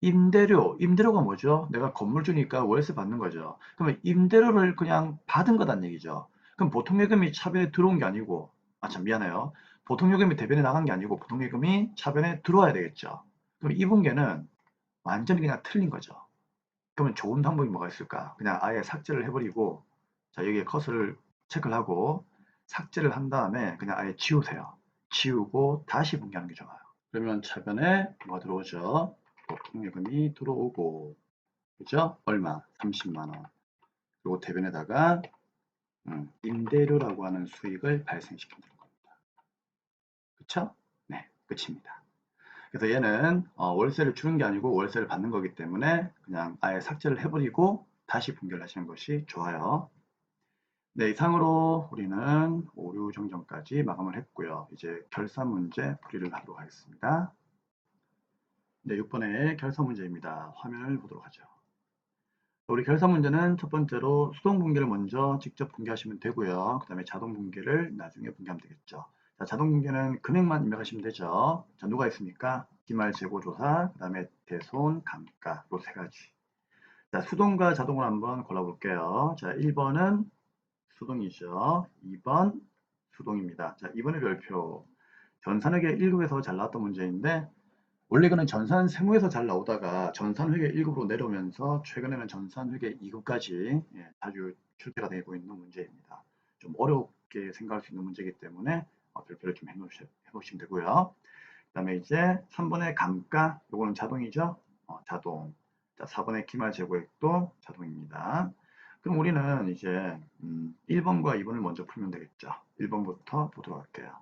임대료가 뭐죠? 내가 건물 주니까 월세 받는 거죠. 그러면 임대료를 그냥 받은 거란 얘기죠. 그럼 보통예금이 차변에 들어온 게 아니고, 참 미안해요. 보통예금이 대변에 나간 게 아니고 보통예금이 차변에 들어와야 되겠죠. 그럼 이 분계는 완전히 그냥 틀린 거죠. 그러면 좋은 방법이 뭐가 있을까? 그냥 아예 삭제를 해버리고, 자, 여기에 커서를 체크를 하고, 삭제를 한 다음에 그냥 아예 지우세요. 지우고 다시 분계하는 게 좋아요. 그러면 차변에 뭐가 들어오죠? 보통예금이 들어오고, 그죠? 얼마? 30만 원. 그리고 대변에다가 임대료라고 하는 수익을 발생시키는 겁니다. 그쵸? 네, 끝입니다. 그래서 얘는 월세를 주는 게 아니고 월세를 받는 거기 때문에 그냥 아예 삭제를 해버리고 다시 분결 하시는 것이 좋아요. 네, 이상으로 우리는 오류 정정까지 마감을 했고요. 이제 결산 문제 풀이를 하도록 하겠습니다. 네, 6번의 결산 문제입니다. 화면을 보도록 하죠. 우리 결산 문제는 첫 번째로 수동 분기를 먼저 직접 분기하시면 되고요. 그 다음에 자동 분기를 나중에 분기하면 되겠죠. 자, 자동 분기는 금액만 입력하시면 되죠. 자, 누가 있습니까? 기말 재고 조사, 그 다음에 대손, 감가, 요 세 가지. 자, 수동과 자동을 한번 골라볼게요. 자, 1번은 수동이죠. 2번 수동입니다. 자, 2번의 별표. 전산회계 1급에서 잘 나왔던 문제인데 원래 이거는 전산 세무에서 잘 나오다가 전산회계 1급으로 내려오면서 최근에는 전산회계 2급까지 자주 출제가 되고 있는 문제입니다. 좀 어렵게 생각할 수 있는 문제이기 때문에 별표를 좀 해놓으시면 되고요. 그 다음에 이제 3번의 감가, 요거는 자동이죠. 자동. 자, 4번의 기말 재고액도 자동입니다. 그럼 우리는 이제 1번과 2번을 먼저 풀면 되겠죠. 1번부터 보도록 할게요.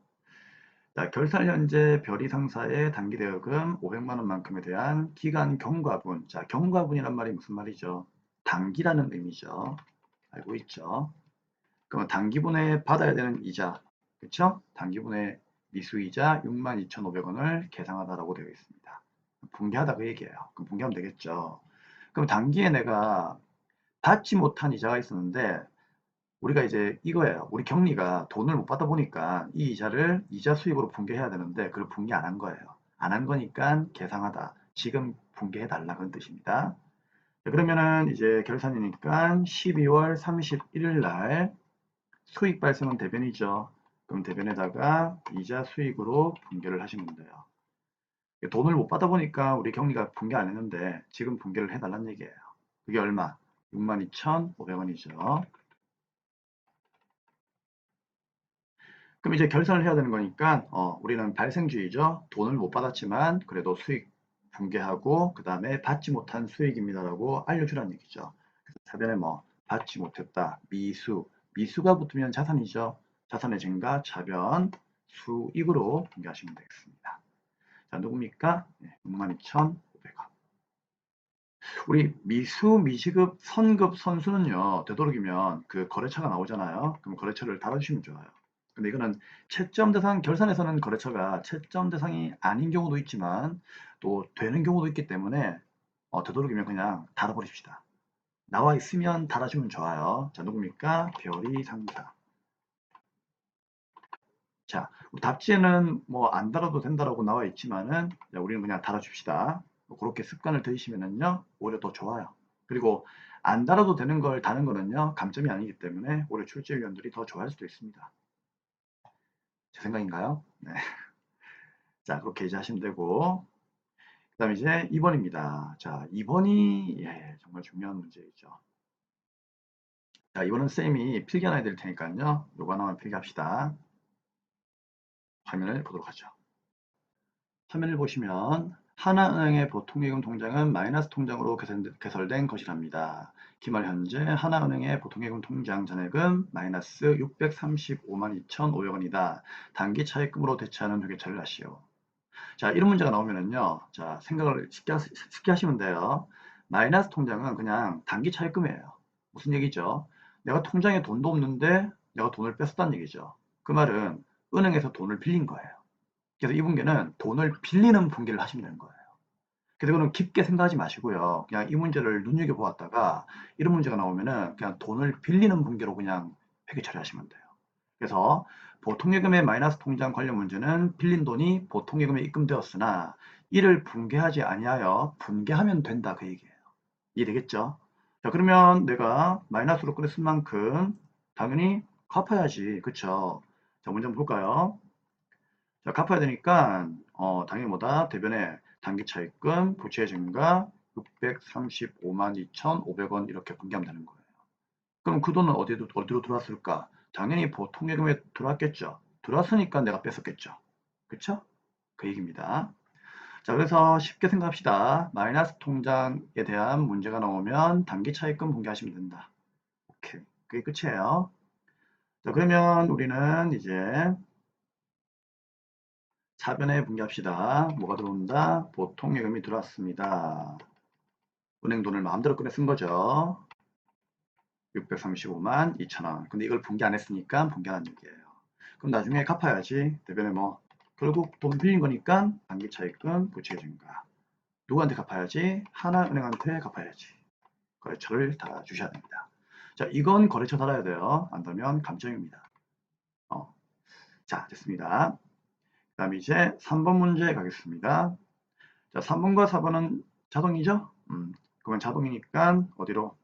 자, 결산 현재 별이 상사의 단기 대여금 500만 원만큼에 대한 기간 경과분. 자, 경과분이란 말이 무슨 말이죠? 단기라는 의미죠. 알고 있죠? 그럼 단기분에 받아야 되는 이자, 그렇죠? 단기분에 미수이자 62,500원을 계상하다라고 되어 있습니다. 분기하다 그 얘기예요. 그럼 분기하면 되겠죠. 그럼 단기에 내가 받지 못한 이자가 있었는데 우리가 이제 이거예요. 우리 경리가 돈을 못 받다 보니까 이 이자를 이자 수익으로 분개해야 되는데 그걸 분개 안 한 거예요. 안 한 거니까 계상하다. 지금 분개해 달라 그런 뜻입니다. 자, 그러면은 이제 결산이니까 12월 31일 날 수익 발생은 대변이죠. 그럼 대변에다가 이자 수익으로 분개를 하시면 돼요. 돈을 못 받아 보니까 우리 경리가 분개 안 했는데 지금 분개를 해달라는 얘기예요. 그게 얼마? 62,500원이죠. 그럼 이제 결산을 해야 되는 거니까 우리는 발생주의죠. 돈을 못 받았지만 그래도 수익 분개하고 그 다음에 받지 못한 수익입니다라고 알려주라는 얘기죠. 그래서 차변에 뭐 받지 못했다, 미수, 미수가 붙으면 자산이죠. 자산의 증가, 차변, 수익으로 분개하시면 되겠습니다. 자, 누굽니까? 네, 62,500원. 우리 미수, 미시급, 선급, 선수는요, 되도록이면 그 거래처가 나오잖아요. 그럼 거래처를 달아주시면 좋아요. 근데 이거는 채점 대상, 결산에서는 거래처가 채점 대상이 아닌 경우도 있지만 또 되는 경우도 있기 때문에 되도록이면 그냥 달아버립시다. 나와 있으면 달아주면 좋아요. 자, 누굽니까? 별이 상사. 자, 답지에는 뭐 안 달아도 된다라고 나와 있지만은 우리는 그냥 달아줍시다. 그렇게 습관을 들이시면은요 오히려 더 좋아요. 그리고 안 달아도 되는 걸 다는 거는요 감점이 아니기 때문에 오히려 출제위원들이 더 좋아할 수도 있습니다. 제 생각인가요? 네. 자, 그렇게 이제 하시면 되고 그 다음에 이제 2번입니다. 자, 2번이 정말 중요한 문제이죠. 자, 이번은 쌤이 필기 하나 해드릴 테니까요. 요거 하나만 필기합시다. 화면을 보도록 하죠. 화면을 보시면 하나은행의 보통예금 통장은 마이너스 통장으로 개설된 것이랍니다. 기말 현재 하나은행의 보통예금 통장 잔액은 마이너스 635만 2,500원이다. 단기 차입금으로 대체하는 회계처리를 하시오. 자, 이런 문제가 나오면은요. 자, 생각을 쉽게 하시면 돼요. 마이너스 통장은 그냥 단기 차입금이에요. 무슨 얘기죠? 내가 통장에 돈도 없는데 내가 돈을 뺐었다는 얘기죠. 그 말은 은행에서 돈을 빌린 거예요. 그래서 이 분계는 돈을 빌리는 분계를 하시면 되는 거예요. 그래서 이거는 깊게 생각하지 마시고요. 그냥 이 문제를 눈여겨보았다가 이런 문제가 나오면은 그냥 돈을 빌리는 분계로 그냥 회계 처리하시면 돼요. 그래서 보통예금의 마이너스 통장 관련 문제는 빌린 돈이 보통예금에 입금되었으나 이를 분계하지 아니하여 분계하면 된다 그 얘기예요. 이해되겠죠? 자, 그러면 내가 마이너스로 끊었을 만큼 당연히 갚아야지. 그쵸? 자, 문제 한번 볼까요? 자, 갚아야 되니까 당연히 뭐다? 대변에 단기 차입금, 부채 증가 635만 2,500원 이렇게 분기하면 되는 거예요. 그럼 그 돈은 어디로 들어왔을까? 당연히 보통예금에 들어왔겠죠. 들어왔으니까 내가 뺐었겠죠. 그쵸? 그 얘기입니다. 자, 그래서 쉽게 생각합시다. 마이너스 통장에 대한 문제가 나오면 단기 차입금 분기하시면 된다. 오케이. 그게 끝이에요. 자, 그러면 우리는 이제 차변에 분개합시다. 뭐가 들어온다? 보통예금이 들어왔습니다. 은행 돈을 마음대로 꺼내 쓴 거죠. 635만 2천원. 근데 이걸 분개 안 했으니까 분개하는 얘기예요. 그럼 나중에 갚아야지. 대변에 뭐 결국 돈 빌린 거니까 단기 차입금 부채 증가. 누구한테 갚아야지? 하나은행한테 갚아야지. 거래처를 달아주셔야 됩니다. 자, 이건 거래처 달아야 돼요. 안 달면 감점입니다. 자, 됐습니다. 그 다음에 이제 3번 문제 가겠습니다. 자, 3번과 4번은 자동이죠? 그러면 자동이니까 어디로?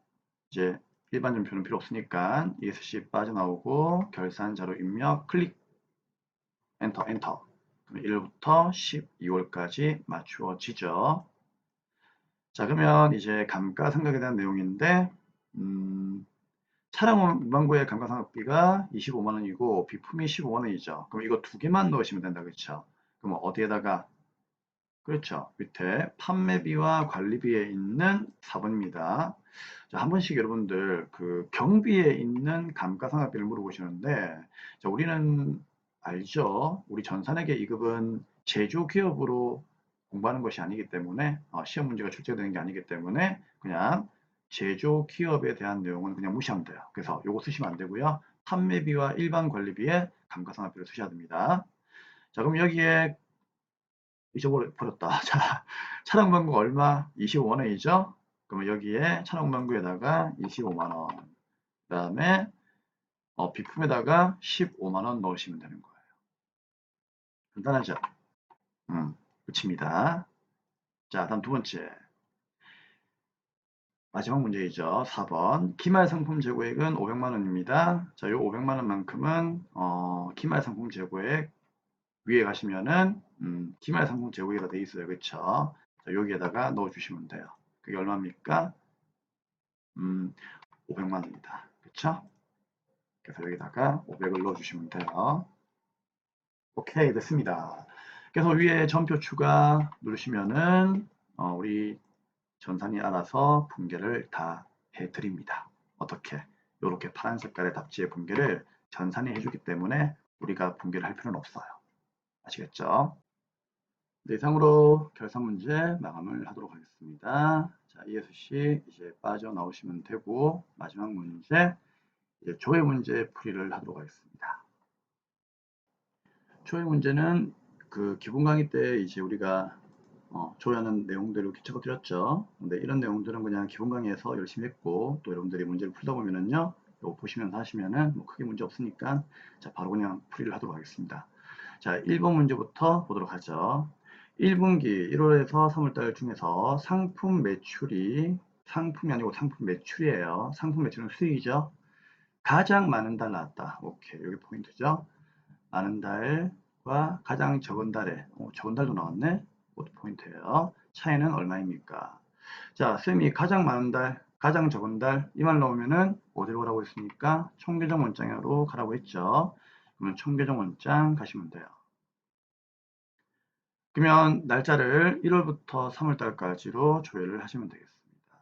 이제 일반 점표는 필요 없으니까 ESC 빠져나오고 결산 자료 입력 클릭 엔터 엔터. 그럼 1부터 12월까지 맞추어지죠. 자, 그러면 이제 감가상각에 대한 내용인데 차량 운반구의 감가상각비가 25만원이고 비품이 15만원이죠. 그럼 이거 두 개만 넣으시면 된다. 그렇죠? 그럼 어디에다가 그렇죠. 밑에 판매비와 관리비에 있는 4번입니다. 자, 한 번씩 여러분들 그 경비에 있는 감가상각비를 물어보시는데 자, 우리는 알죠. 우리 전산회계 2급은 제조기업으로 공부하는 것이 아니기 때문에 시험 문제가 출제되는 게 아니기 때문에 그냥 제조기업에 대한 내용은 그냥 무시하면 돼요. 그래서 요거 쓰시면 안 되고요. 판매비와 일반 관리비에 감가상각비를 쓰셔야 됩니다. 자, 그럼 여기에 잊어버렸다. 자, 차량 방구 얼마? 25만원이죠? 그러면 여기에 차량 방구에다가 25만원. 그 다음에 비품에다가 15만원 넣으시면 되는 거예요. 간단하죠? 끝입니다. 자, 다음 두 번째. 마지막 문제이죠. 4번. 기말 상품 재고액은 500만원입니다. 자, 요 500만원만큼은, 기말 상품 재고액 위에 가시면은, 기말 상품 재고액이라 돼 있어요. 그쵸? 자, 여기에다가 넣어주시면 돼요. 그게 얼마입니까? 500만원입니다. 그쵸? 그래서 여기다가 500을 넣어주시면 돼요. 오케이, 됐습니다. 그래서 위에 전표 추가 누르시면은, 우리 전산이 알아서 붕괴를 다 해드립니다. 어떻게? 이렇게 파란 색깔의 답지의 붕괴를 전산이 해주기 때문에 우리가 붕괴를 할 필요는 없어요. 아시겠죠? 네, 이상으로 결산 문제 마감을 하도록 하겠습니다. 자, ESC 이제 빠져나오시면 되고 마지막 문제 이제 조회 문제 풀이를 하도록 하겠습니다. 조회 문제는 그 기본 강의 때 이제 우리가 조회하는 내용들을 기초로 드렸죠. 근데 이런 내용들은 그냥 기본 강의에서 열심히 했고 또 여러분들이 문제를 풀다 보면은요, 이거 보시면서 하시면은 뭐 크게 문제 없으니까 자 바로 그냥 풀이를 하도록 하겠습니다. 자, 1번 문제부터 보도록 하죠. 1분기 1월에서 3월달 중에서 상품 매출이 상품이 아니고 상품 매출이에요. 상품 매출은 수익이죠. 가장 많은 달 나왔다. 오케이, 여기 포인트죠. 많은 달과 가장 적은 달에 적은 달도 나왔네. 그것도 포인트예요. 차이는 얼마입니까? 자, 쌤이 가장 많은 달, 가장 적은 달 이 말 나오면은 어디로 가라고 했습니까? 총계정 원장으로 가라고 했죠. 그러면 총계정 원장 가시면 돼요. 그러면 날짜를 1월부터 3월달까지로 조회를 하시면 되겠습니다.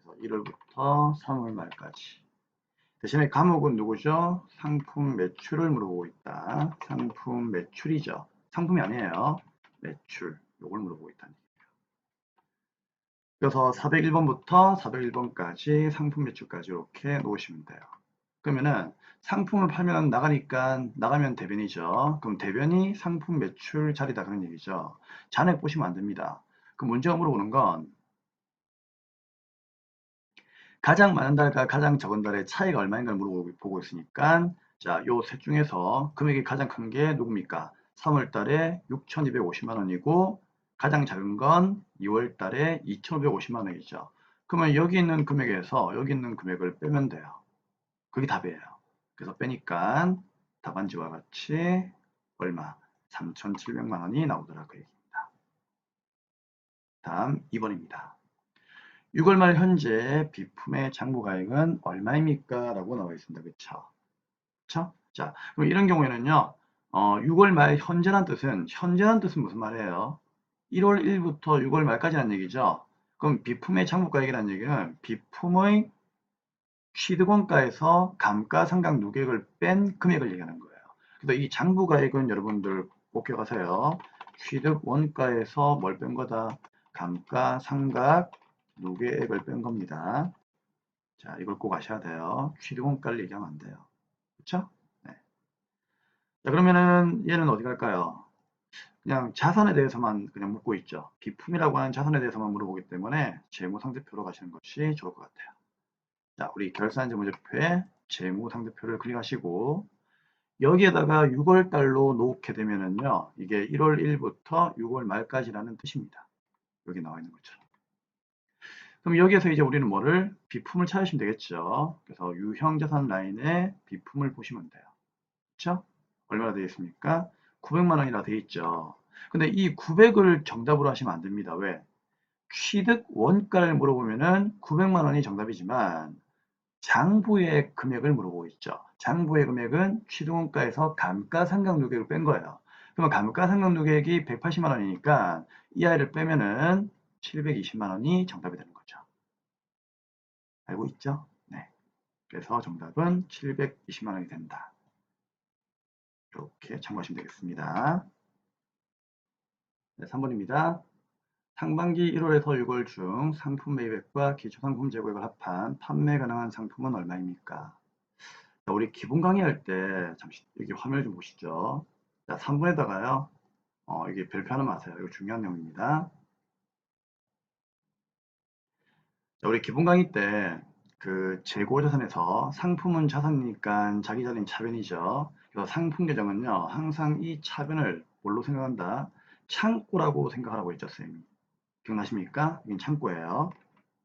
그래서 1월부터 3월 말까지. 대신에 과목은 누구죠? 상품 매출을 물어보고 있다. 상품 매출이죠. 상품이 아니에요. 매출. 요걸 물어보고 있다는 얘기예요. 그래서 401번부터 401번까지 상품 매출까지 이렇게 놓으시면 돼요. 그러면은 상품을 팔면 나가면 대변이죠. 그럼 대변이 상품 매출 자리다 그런 얘기죠. 잔액 보시면 안 됩니다. 그 문제가 물어보는 건 가장 많은 달과 가장 적은 달의 차이가 얼마인가를 물어보고 있으니까 자, 요 셋 중에서 금액이 가장 큰 게 누굽니까? 3월 달에 6,250만 원이고 가장 작은 건 2월 달에 2,550만 원이죠. 그러면 여기 있는 금액에서 여기 있는 금액을 빼면 돼요. 그게 답이에요. 그래서 빼니까 답안지와 같이 얼마? 3,700만 원이 나오더라 그 얘기입니다. 다음 2번입니다. 6월 말 현재 비품의 장부가액은 얼마입니까? 라고 나와 있습니다. 그쵸? 그쵸? 자, 그럼 이런 경우에는요, 6월 말 현재란 뜻은 무슨 말이에요? 1월 1일부터 6월 말까지라는 얘기죠. 그럼 비품의 장부가액이라는 얘기는 비품의 취득원가에서 감가상각 누계액을 뺀 금액을 얘기하는 거예요. 그래서 이 장부가액은 여러분들 꼭 기억하세요. 취득원가에서 뭘 뺀 거다? 감가상각 누계액을 뺀 겁니다. 자, 이걸 꼭 아셔야 돼요. 취득원가를 얘기하면 안 돼요. 그쵸? 네. 자, 그러면은 얘는 어디 갈까요? 그냥 자산에 대해서만 그냥 묻고 있죠. 비품이라고 하는 자산에 대해서만 물어보기 때문에 재무상태표로 가시는 것이 좋을 것 같아요. 자, 우리 결산제 문제표에 재무상태표를 클릭하시고 여기에다가 6월 달로 놓게 되면은요. 이게 1월 1일부터 6월 말까지라는 뜻입니다. 여기 나와 있는 것처럼. 그럼 여기에서 이제 우리는 뭐를 비품을 찾으시면 되겠죠. 그래서 유형자산 라인에 비품을 보시면 돼요. 그렇죠? 얼마나 되어 있습니까? 900만 원이라 되어 있죠. 근데 이 900을 정답으로 하시면 안 됩니다. 왜? 취득 원가를 물어보면은 900만 원이 정답이지만 장부의 금액을 물어보고 있죠. 장부의 금액은 취득원가에서 감가상각누계액을 뺀 거예요. 그러면 감가상각누계액이 180만 원이니까 이 아이를 빼면은 720만 원이 정답이 되는 거죠. 알고 있죠? 네. 그래서 정답은 720만 원이 된다. 이렇게 참고하시면 되겠습니다. 네, 3번입니다. 상반기 1월에서 6월 중 상품 매입액과 기초상품 재고액을 합한 판매 가능한 상품은 얼마입니까? 자, 우리 기본 강의할 때 잠시 여기 화면을 좀 보시죠. 자, 3번에다가요. 이게 별표하는 마세요. 이거 중요한 내용입니다. 자, 우리 기본 강의 때 그 재고자산에서 상품은 자산이니까 자기 자리는 차변이죠. 그래서 상품 계정은요, 항상 이 차변을 뭘로 생각한다? 창고라고 생각하라고 했죠, 쌤이. 기억나십니까? 이건 창고예요.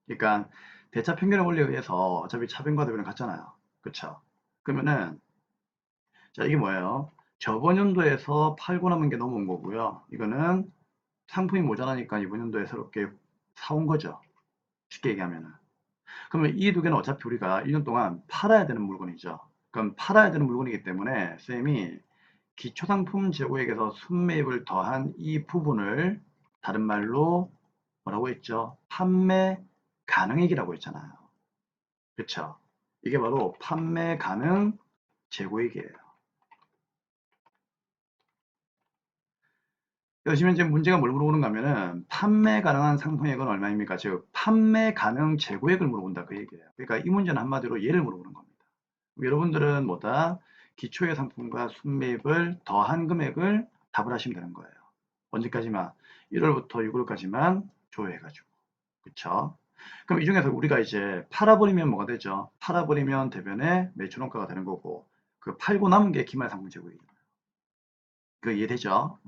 그러니까 대차 평균의 원리에 의해서 어차피 차변과 대변은 같잖아요. 그쵸? 그러면은 자, 이게 뭐예요? 저번 연도에서 팔고 남은 게 넘어온 거고요. 이거는 상품이 모자라니까 이번 연도에 새롭게 사온 거죠. 쉽게 얘기하면은. 그러면 이 두 개는 어차피 우리가 1년 동안 팔아야 되는 물건이죠. 그럼 팔아야 되는 물건이기 때문에 쌤이 기초상품 재고액에서 순매입을 더한 이 부분을 다른 말로 뭐라고 했죠? 판매 가능액이라고 했잖아요. 그쵸? 이게 바로 판매 가능 재고액이에요. 그래서 지금 이제 문제가 뭘 물어보는가 하면은 판매 가능한 상품액은 얼마입니까? 즉 판매 가능 재고액을 물어본다 그 얘기예요. 그러니까 이 문제는 한마디로 얘를 물어보는 겁니다. 여러분들은 뭐다? 기초의 상품과 순매입을 더한 금액을 답을 하시면 되는 거예요. 언제까지만? 1월부터 6월까지만 조회해가지고. 그쵸? 그럼 이 중에서 우리가 이제 팔아버리면 뭐가 되죠? 팔아버리면 대변에 매출원가가 되는 거고, 그 팔고 남은 게 기말 상품 재고액이에요. 그 이해되죠?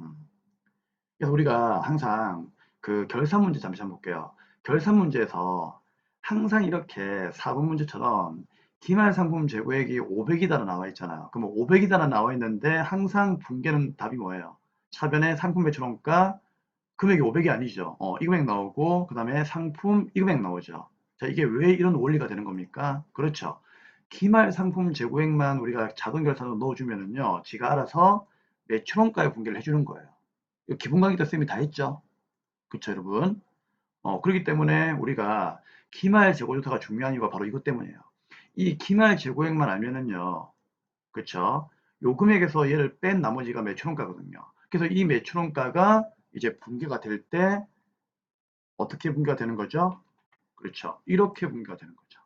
그래서 우리가 항상 그 결산 문제 잠시 한번 볼게요. 결산 문제에서 항상 이렇게 4번 문제처럼 기말 상품 재고액이 500이다라 나와 있잖아요. 그럼 500이다라 나와 있는데 항상 붕괴는 답이 뭐예요? 차변에 상품 매출원가 금액이 500이 아니죠. 이 금액 나오고 그 다음에 상품 이 금액 나오죠. 자, 이게 왜 이런 원리가 되는 겁니까? 그렇죠. 기말 상품 재고액만 우리가 자동 결산으로 넣어주면은요, 지가 알아서 매출원가에 붕괴를 해주는 거예요. 기본 강의 때 쌤이 다 했죠. 그쵸, 여러분? 그렇기 때문에 우리가 기말 재고 조사가 중요한 이유가 바로 이것 때문이에요. 이 기말 재고액만 알면은요, 그쵸? 요 금액에서 얘를 뺀 나머지가 매출원가거든요. 그래서 이 매출원가가 이제 분기가 될 때 어떻게 분기가 되는 거죠? 그렇죠. 이렇게 분기가 되는 거죠.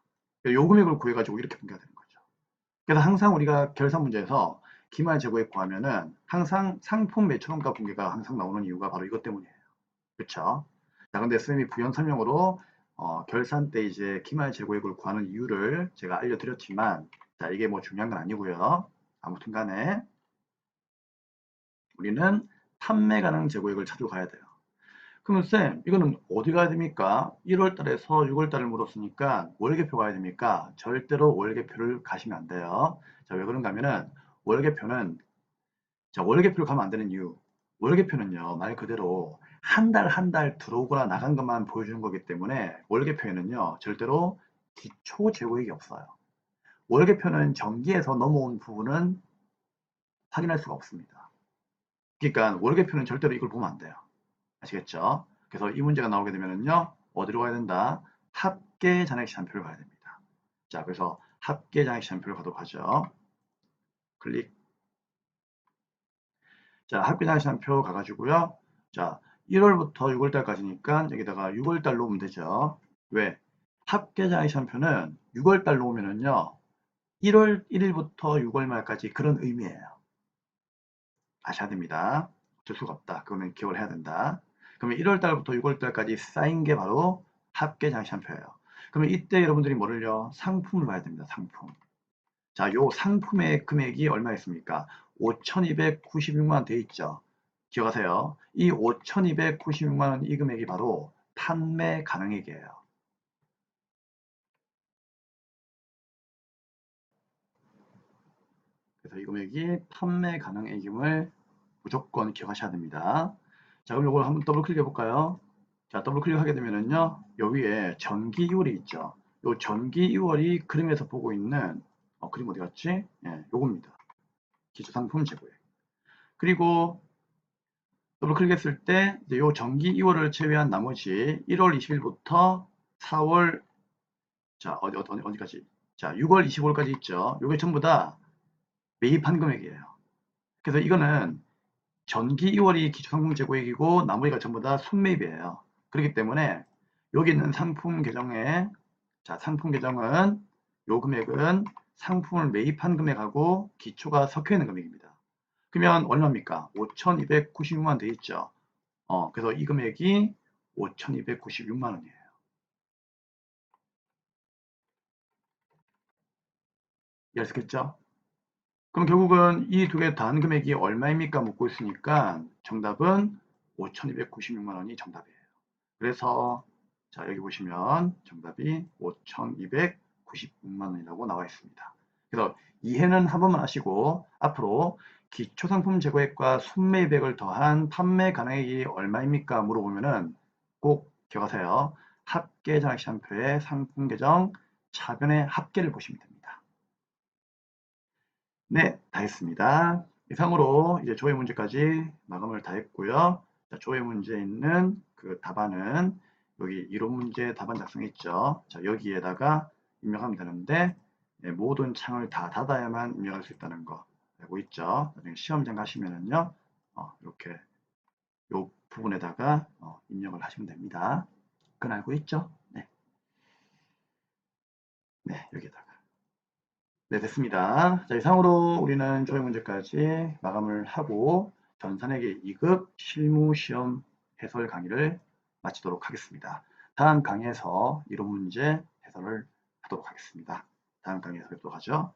요 금액을 구해가지고 이렇게 분기가 되는 거죠. 그래서 항상 우리가 결산 문제에서 기말 재고액 구하면은 항상 상품 매출원가 분기가 항상 나오는 이유가 바로 이것 때문이에요. 그쵸? 자, 근데 쌤이 부연 설명으로 결산 때 이제 기말 재고액을 구하는 이유를 제가 알려드렸지만, 자, 이게 뭐 중요한 건 아니고요. 아무튼 간에 우리는 판매 가능 재고액을 찾으러 가야 돼요. 그러면 쌤, 이거는 어디 가야 됩니까? 1월 달에서 6월 달을 물었으니까 월계표 가야 됩니까? 절대로 월계표를 가시면 안 돼요. 자, 왜 그런가 하면은 월계표는 자, 월계표를 가면 안 되는 이유. 월계표는요, 말 그대로 한 달 한 달 들어오거나 나간 것만 보여주는 거기 때문에 월계표에는요, 절대로 기초 재고액이 없어요. 월계표는 정기에서 넘어온 부분은 확인할 수가 없습니다. 그러니까 월계표는 절대로 이걸 보면 안 돼요. 아시겠죠? 그래서 이 문제가 나오게 되면은요, 어디로 가야 된다? 합계 잔액시한표를 가야 됩니다. 자, 그래서 합계 잔액시한표를 가도록 하죠. 클릭. 자, 합계 잔액시한표 가가지고요. 자, 1월부터 6월달까지니까 여기다가 6월달 놓으면 되죠. 왜? 합계 잔액시한표는 6월달 놓으면은요, 1월 1일부터 6월 말까지 그런 의미예요. 아셔야 됩니다. 어쩔 수가 없다. 그거는 기억을 해야 된다. 그러면 1월 달부터 6월 달까지 쌓인 게 바로 합계 장시한표예요. 그러면 이때 여러분들이 뭐를요? 상품을 봐야 됩니다. 상품. 자, 요 상품의 금액이 얼마였습니까? 5,296만 원 돼 있죠. 기억하세요. 이 5,296만 원 이 금액이 바로 판매 가능액이에요. 그래서 이 금액이 판매 가능액임을 무조건 기억하셔야 됩니다. 자, 그럼 이걸 한번 더블 클릭해 볼까요? 자, 더블 클릭하게 되면은요, 여기 위에 전기 2월이 있죠. 요 전기 2월이 그림에서 보고 있는, 그림 어디 갔지? 예, 요겁니다. 기초상품 재고액. 그리고 더블 클릭했을 때, 이제 요 전기 2월을 제외한 나머지 1월 20일부터 4월, 자, 어디까지? 자, 6월 25일까지 있죠. 요게 전부 다 매입한 금액이에요. 그래서 이거는 전기 2월이 기초상품 재고액이고 나머지가 전부 다 순매입이에요. 그렇기 때문에 여기 있는 상품 계정에 자, 상품 계정은 요 금액은 상품을 매입한 금액하고 기초가 섞여 있는 금액입니다. 그러면 얼마입니까? 5,296만 돼 있죠. 그래서 이 금액이 5,296만 원이에요. 이해하셨겠죠? 그럼 결국은 이 두 개 단 금액이 얼마입니까? 묻고 있으니까 정답은 5,296만 원이 정답이에요. 그래서 자 여기 보시면 정답이 5,296만 원이라고 나와 있습니다. 그래서 이해는 한 번만 하시고 앞으로 기초상품 재고액과 순매입액을 더한 판매 가능액이 얼마입니까? 물어보면은 꼭 기억하세요. 합계 장학시장표의 상품 계정 차변의 합계를 보시면 됩니다. 네, 다 했습니다. 이상으로 이제 조회 문제까지 마감을 다 했고요. 자, 조회 문제에 있는 그 답안은 여기 이론 문제 답안 작성했죠. 자, 여기에다가 입력하면 되는데 모든 창을 다 닫아야만 입력할 수 있다는 거 알고 있죠. 나중에 시험장 가시면은요, 이렇게 요 부분에다가 입력을 하시면 됩니다. 그건 알고 있죠? 네, 네, 여기에다가. 네, 됐습니다. 자, 이상으로 우리는 조회 문제까지 마감을 하고 전산회계 2급 실무시험 해설 강의를 마치도록 하겠습니다. 다음 강의에서 이론 문제 해설을 하도록 하겠습니다. 다음 강의에서 뵙도록 하죠.